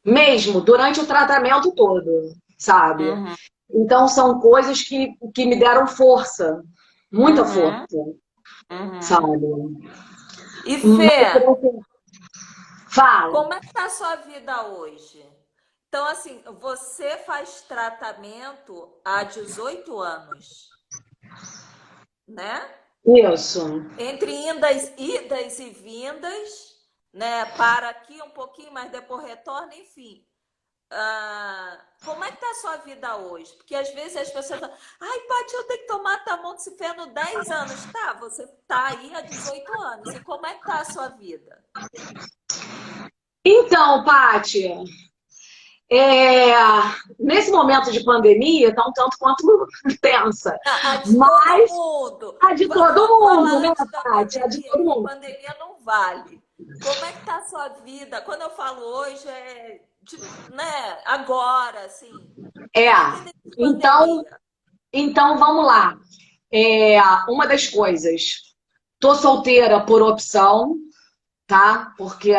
Mesmo, durante o tratamento todo, sabe?
Uhum,
Então, são coisas que me deram força, muita força,
uhum, uhum.
sabe?
E
Mas,
Fê,
fala.
como é que tá a sua vida hoje? Então, assim, você faz tratamento há 18 anos, né?
Isso.
Entre idas e vindas, né? Para aqui um pouquinho, mas depois retorna, enfim. Como é que tá a sua vida hoje? Porque às vezes as pessoas falam, ai, Paty, eu tenho que tomar tamoxifeno 10 anos. Tá, você tá aí há 18 anos. E como é que tá a sua vida?
Então, Paty, é, nesse momento de pandemia, está um tanto quanto tensa.
A de todo
Mas
mundo.
a de todo
Vamos
mundo,
falar
né,
antes da
Paty? A de
pandemia,
todo
que
mundo.
pandemia não vale. Como é que tá a sua vida? Quando eu falo hoje, né, agora, assim,
É.
independente de
Então,
pandemia.
então vamos lá. Uma das coisas, tô solteira por opção, tá? Porque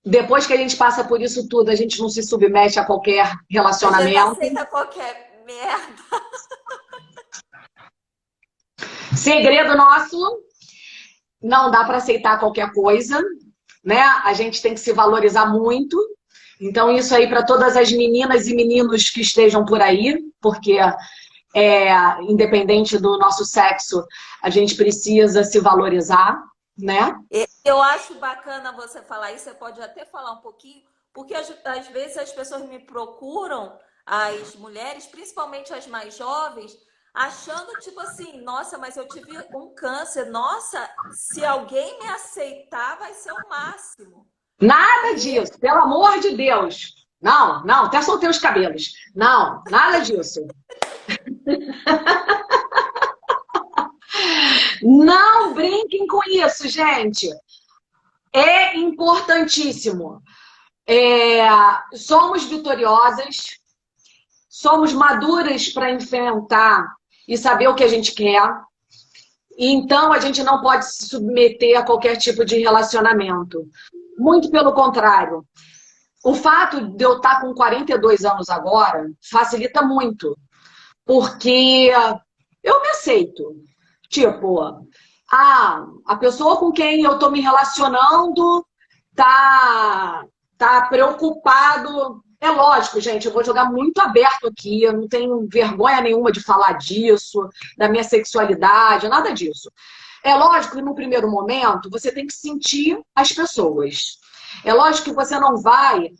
depois que a gente passa por isso tudo, a gente não se submete a qualquer
A gente
relacionamento.
aceita qualquer merda.
Segredo nosso, não dá para aceitar qualquer coisa, né? A gente tem que se valorizar muito. Então, isso aí para todas as meninas e meninos que estejam por aí, porque independente do nosso sexo, a gente precisa se valorizar, né?
Eu acho bacana você falar isso, você pode até falar um pouquinho, porque às vezes as pessoas me procuram, as mulheres, principalmente as mais jovens, achando tipo assim, nossa, mas eu tive um câncer, nossa, se alguém me aceitar, vai ser o máximo.
Nada
E
disso, pelo amor de Deus. Não, não, até soltei os cabelos. Não, nada disso. Não brinquem com isso, gente. É importantíssimo. É, Somos vitoriosas, somos maduras para enfrentar e saber o que a gente quer. Então, a gente não pode se submeter a qualquer tipo de relacionamento. Muito pelo contrário. O fato de eu estar com 42 anos agora facilita muito, porque eu me aceito. Tipo, a pessoa com quem eu estou me relacionando tá, tá preocupado. É lógico, gente, eu vou jogar muito aberto aqui, eu não tenho vergonha nenhuma de falar disso, da minha sexualidade, nada disso. É lógico que no primeiro momento você tem que sentir as pessoas. É lógico que você não vai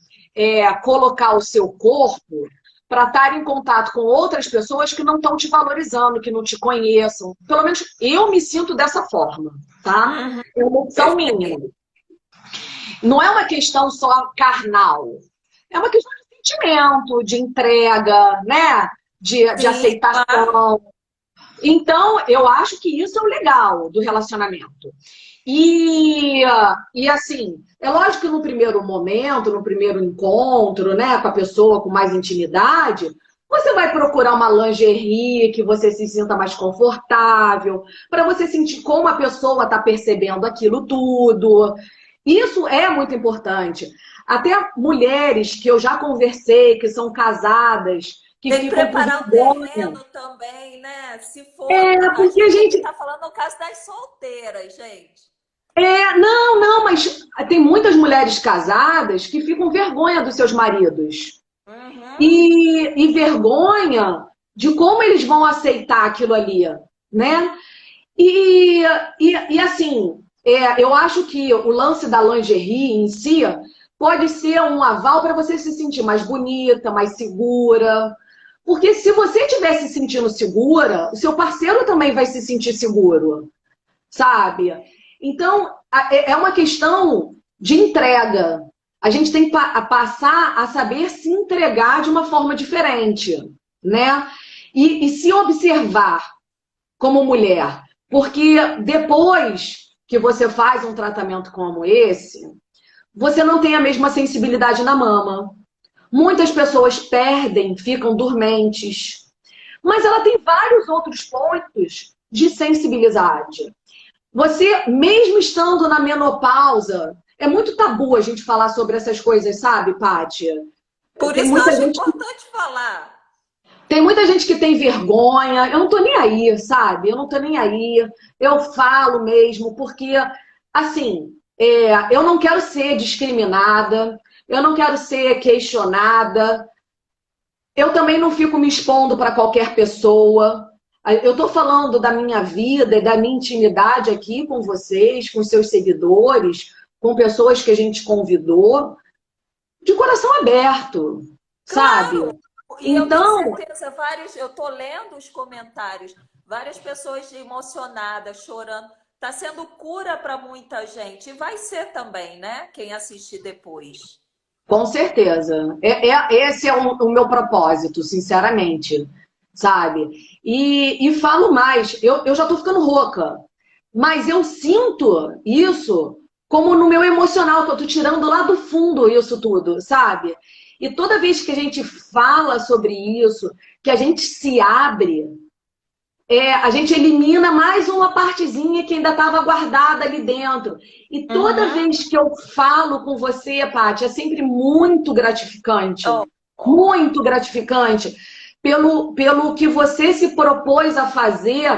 colocar o seu corpo para estar em contato com outras pessoas que não estão te valorizando, que não te conheçam. Pelo menos eu me sinto dessa forma, tá?
uhum,
É uma opção minha.
perfeito.
Não é uma questão só carnal. É uma questão de sentimento, de entrega, né? De
Sim, claro.
aceitação. Então, eu acho que isso é o legal do relacionamento. E assim, é lógico que no primeiro momento, no primeiro encontro, né, com a pessoa com mais intimidade, você vai procurar uma lingerie que você se sinta mais confortável, para você sentir como a pessoa está percebendo aquilo tudo. Isso é muito importante. Até mulheres que eu já conversei, que são casadas, que
Tem que
ficam com
preparar o
vergonha.
terreno também, né? Se for, a
Porque a
gente aqui
gente
está falando no caso das solteiras, gente.
Não, não, mas tem muitas mulheres casadas que ficam vergonha dos seus maridos.
Uhum.
E vergonha de como eles vão aceitar aquilo ali, né? E, e assim, eu acho que o lance da lingerie em si pode ser um aval para você se sentir mais bonita, mais segura. Porque se você estiver se sentindo segura, o seu parceiro também vai se sentir seguro, sabe? Então, é uma questão de entrega. A gente tem que passar a saber se entregar de uma forma diferente, né? E se observar como mulher. Porque depois que você faz um tratamento como esse, você não tem a mesma sensibilidade na mama. Muitas pessoas perdem, ficam dormentes. Mas ela tem vários outros pontos de sensibilidade. Você, mesmo estando na menopausa, é muito tabu a gente falar sobre essas coisas, sabe, Pátia?
Por
Tem
isso que eu
muita
acho
gente,
importante falar.
tem muita gente que tem vergonha. Eu não tô nem aí, sabe? Eu não tô nem aí. Eu falo mesmo, porque assim, eu não quero ser discriminada, eu não quero ser questionada, eu também não fico me expondo para qualquer pessoa. Eu estou falando da minha vida e da minha intimidade aqui com vocês, com seus seguidores, com pessoas que a gente convidou, de coração aberto, sabe?
Claro! E eu tenho
Então,
certeza, vários, eu tô lendo os comentários, várias pessoas emocionadas, chorando. Tá sendo cura para muita gente. E vai ser também, né? Quem assistir depois.
com certeza. Esse é o meu propósito, sinceramente, sabe? E falo mais, eu já estou ficando rouca, mas eu sinto isso como no meu emocional, que eu estou tirando lá do fundo isso tudo, sabe? E toda vez que a gente fala sobre isso, que a gente se abre, a gente elimina mais uma partezinha que ainda estava guardada ali dentro. E toda
Uhum.
vez que eu falo com você, Paty, é sempre muito gratificante.
Oh, oh.
Muito gratificante. Pelo que você se propôs a fazer,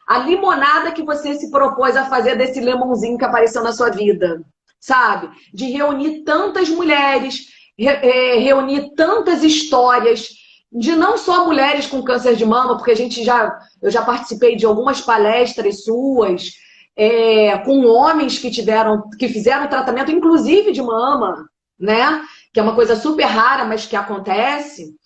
a limonada que você se propôs a fazer desse lemãozinho que apareceu na sua vida. Sabe? De reunir tantas mulheres, reunir tantas histórias, de não só mulheres com câncer de mama, porque eu já participei de algumas palestras suas, com homens que fizeram tratamento, inclusive de mama, né? Que é uma coisa super rara, mas que acontece.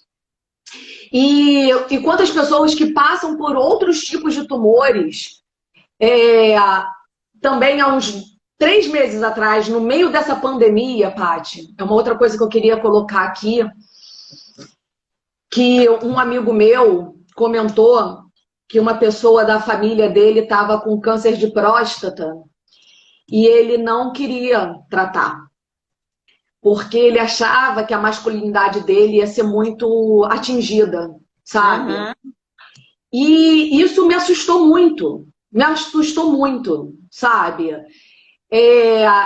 E quantas pessoas que passam por outros tipos de tumores. Também há uns 3 meses atrás, no meio dessa pandemia, Paty, é uma outra coisa que eu queria colocar aqui, que um amigo meu comentou que uma pessoa da família dele estava com câncer de próstata e ele não queria tratar, porque ele achava que a masculinidade dele ia ser muito atingida, sabe?
Uhum.
E isso me assustou muito, sabe?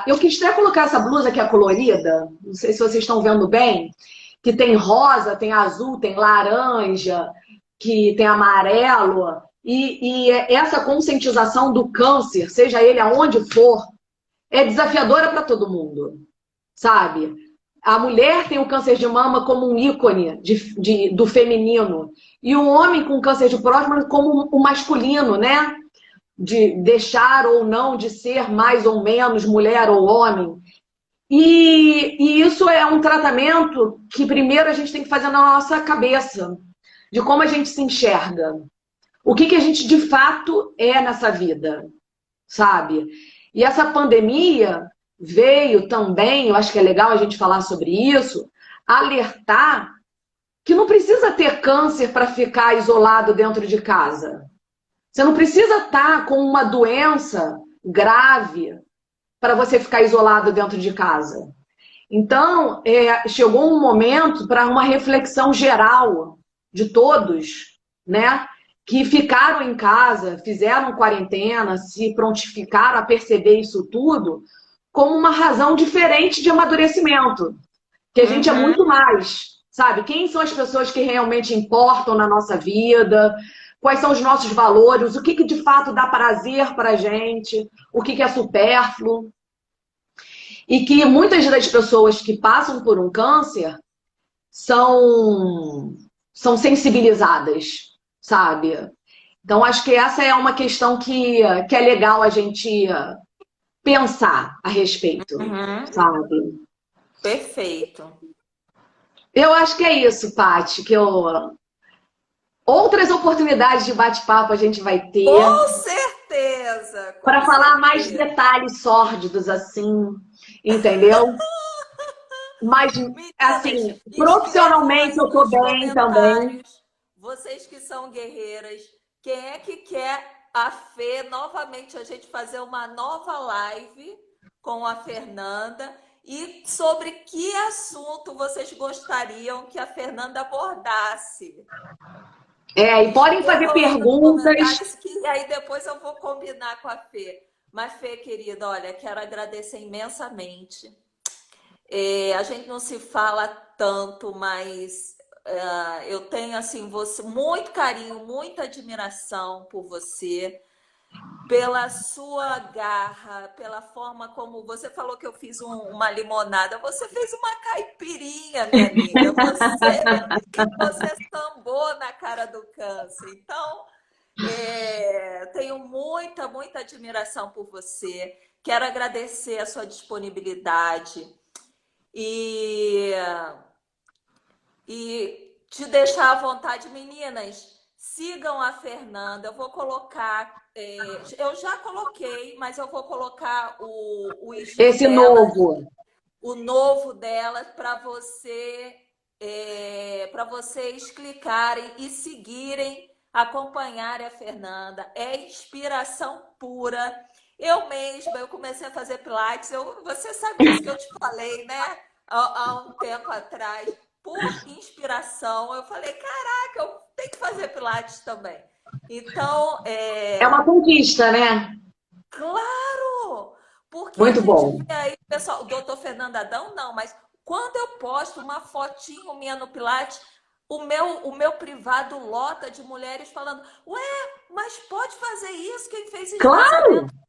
Eu quis até colocar essa blusa que é colorida, não sei se vocês estão vendo bem, que tem rosa, tem azul, tem laranja, que tem amarelo, e essa conscientização do câncer, seja ele aonde for, é desafiadora para todo mundo, sabe? A mulher tem o câncer de mama como um ícone do feminino, e o homem com câncer de próstata como o masculino, né? De deixar ou não de ser mais ou menos mulher ou homem. E isso é um tratamento que primeiro a gente tem que fazer na nossa cabeça, de como a gente se enxerga. O que a gente de fato é nessa vida, sabe? E essa pandemia veio também, eu acho que é legal a gente falar sobre isso, alertar que não precisa ter câncer para ficar isolado dentro de casa. Você não precisa estar com uma doença grave para você ficar isolado dentro de casa. Então, chegou um momento para uma reflexão geral de todos, né? Que ficaram em casa, fizeram quarentena, se prontificaram a perceber isso tudo como uma razão diferente de amadurecimento. Que a gente é
Uhum.
muito mais, sabe? Quem são as pessoas que realmente importam na nossa vida? Quais são os nossos valores? O que de fato dá prazer para a gente? O que é supérfluo? E que muitas das pessoas que passam por um câncer são, são sensibilizadas, sabe? Então, acho que essa é uma questão que é legal a gente pensar a respeito,
Uhum.
sabe?
Perfeito.
Eu acho que é isso, Paty, outras oportunidades de bate-papo a gente vai ter
Com certeza, com
para falar mais
certeza.
detalhes sórdidos assim, entendeu? Mas,
Meninas,
assim,
escrevam
profissionalmente
aí
eu tô
nos
bem também.
comentários, vocês que são guerreiras, quem é que quer a Fê novamente a gente fazer uma nova live com a Fernanda e sobre que assunto vocês gostariam que a Fernanda abordasse?
E podem fazer
Escrevam aí nos
perguntas.
comentários que aí depois eu vou combinar com a Fê. Mas, Fê, querida, olha, quero agradecer imensamente. A gente não se fala tanto, mas eu tenho assim você muito carinho, muita admiração por você. pela sua garra, pela forma como você falou que eu fiz uma limonada, você fez uma caipirinha, minha amiga. Você sambou na cara do câncer. Então, tenho muita, muita admiração por você. Quero agradecer a sua disponibilidade e, e te deixar à vontade, meninas. Sigam a Fernanda. Eu vou colocar. Eu já coloquei, mas eu vou colocar o IG
Esse
dela,
novo.
o novo dela, para vocês clicarem e seguirem, acompanharem a Fernanda. É inspiração pura. Eu comecei a fazer Pilates, você sabe disso que eu te falei, né? Há um tempo atrás, por inspiração, eu falei, caraca, eu tenho que fazer Pilates também. Então,
É uma conquista, né?
claro! Porque a
Muito
gente
bom.
vê aí, pessoal, o doutor Fernando Adão, não, mas quando eu posto uma fotinho minha no Pilates, o meu privado lota de mulheres falando: Ué, mas pode fazer isso? Quem fez
Claro!
esvaziamento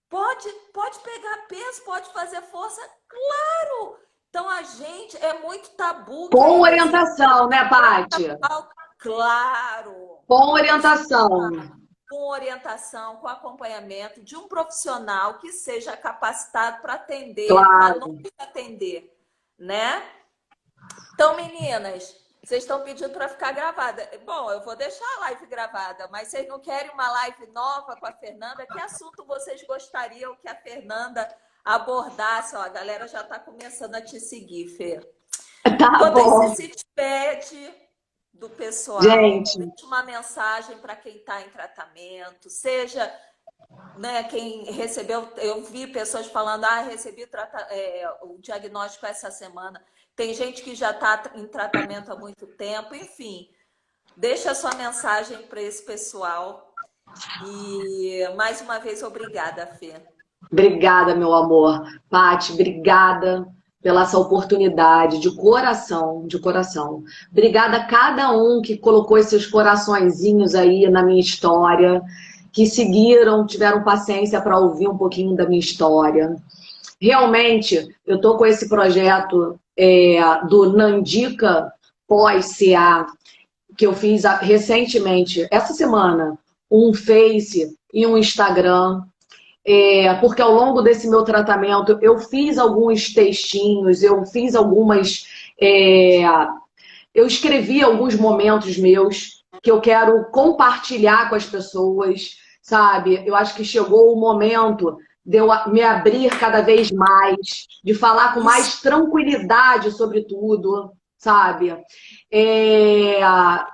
pode pegar peso, pode fazer força? Claro! Então a gente é muito tabu
Com
querer se
orientação, né, Paty?
claro!
Com
Isso
orientação.
com orientação, com acompanhamento de um profissional que seja capacitado para atender, para
Claro.
nos atender, né? Então, meninas, vocês estão pedindo para ficar gravada. Bom, eu vou deixar a live gravada, mas vocês não querem uma live nova com a Fernanda? Que assunto vocês gostariam que a Fernanda abordasse? Ó, a galera já está começando a te seguir, Fê.
Tá
Enquanto você
bom.
se despede do pessoal,
Gente,
deixe uma mensagem para quem está em tratamento, seja, né, quem recebeu, eu vi pessoas falando, recebi o diagnóstico essa semana. Tem gente que já está em tratamento há muito tempo, enfim. Deixa a sua mensagem para esse pessoal. E mais uma vez, obrigada, Fê.
obrigada, meu amor. Paty, obrigada pela essa oportunidade, de coração, de coração. Obrigada a cada um que colocou esses coraçõezinhos aí na minha história, que seguiram, tiveram paciência para ouvir um pouquinho da minha história. Realmente, eu estou com esse projeto do Nandica pós-CA, que eu fiz recentemente, essa semana, um Face e um Instagram, porque ao longo desse meu tratamento eu fiz alguns textinhos, eu fiz algumas. Eu escrevi alguns momentos meus que eu quero compartilhar com as pessoas, sabe? Eu acho que chegou o momento de eu me abrir cada vez mais, de falar com mais tranquilidade sobre tudo, sabe?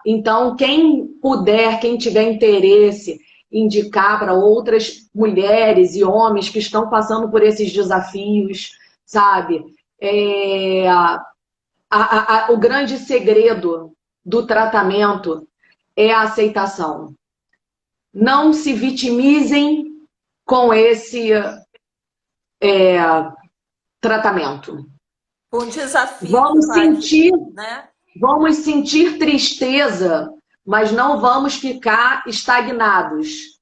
Então, quem puder, quem tiver interesse, indicar para outras mulheres e homens que estão passando por esses desafios, sabe? O grande segredo do tratamento é a aceitação. Não se vitimizem com esse tratamento.
Um desafio com né?
Vamos sentir tristeza, mas não vamos ficar estagnados.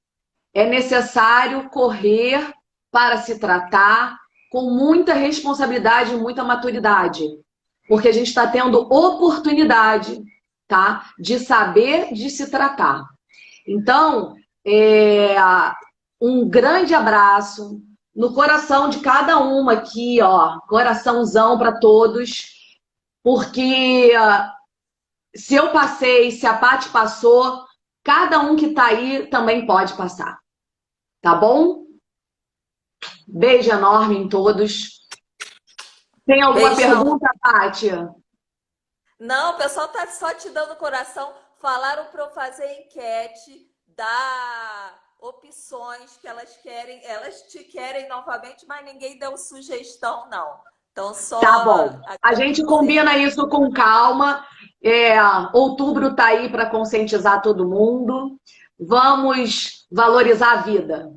É necessário correr para se tratar com muita responsabilidade e muita maturidade, porque a gente está tendo oportunidade, tá, de saber de se tratar. Então, um grande abraço no coração de cada uma aqui, ó, coraçãozão para todos, porque se eu passei, se a Paty passou, cada um que está aí também pode passar. Tá bom? Beijo enorme em todos. Tem alguma
Beijão.
pergunta, Paty?
Não, o pessoal tá só te dando coração. Falaram para eu fazer enquete, dar opções que elas te querem novamente, mas ninguém deu sugestão, não. Então, só
Tá bom. A gente
agradecer.
combina isso com calma. Outubro tá aí para conscientizar todo mundo. Vamos valorizar a vida.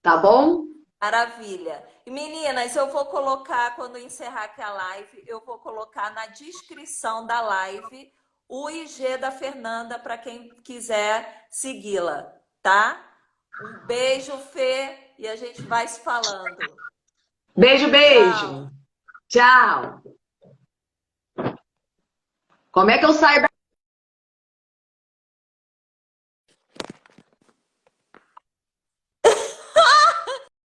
Tá bom?
Maravilha. E meninas, eu vou colocar, quando encerrar aqui a live, eu vou colocar na descrição da live o IG da Fernanda para quem quiser segui-la, tá? Um beijo, Fê, e a gente vai se falando.
Beijo, beijo.
Tchau.
Tchau. Como é que eu saio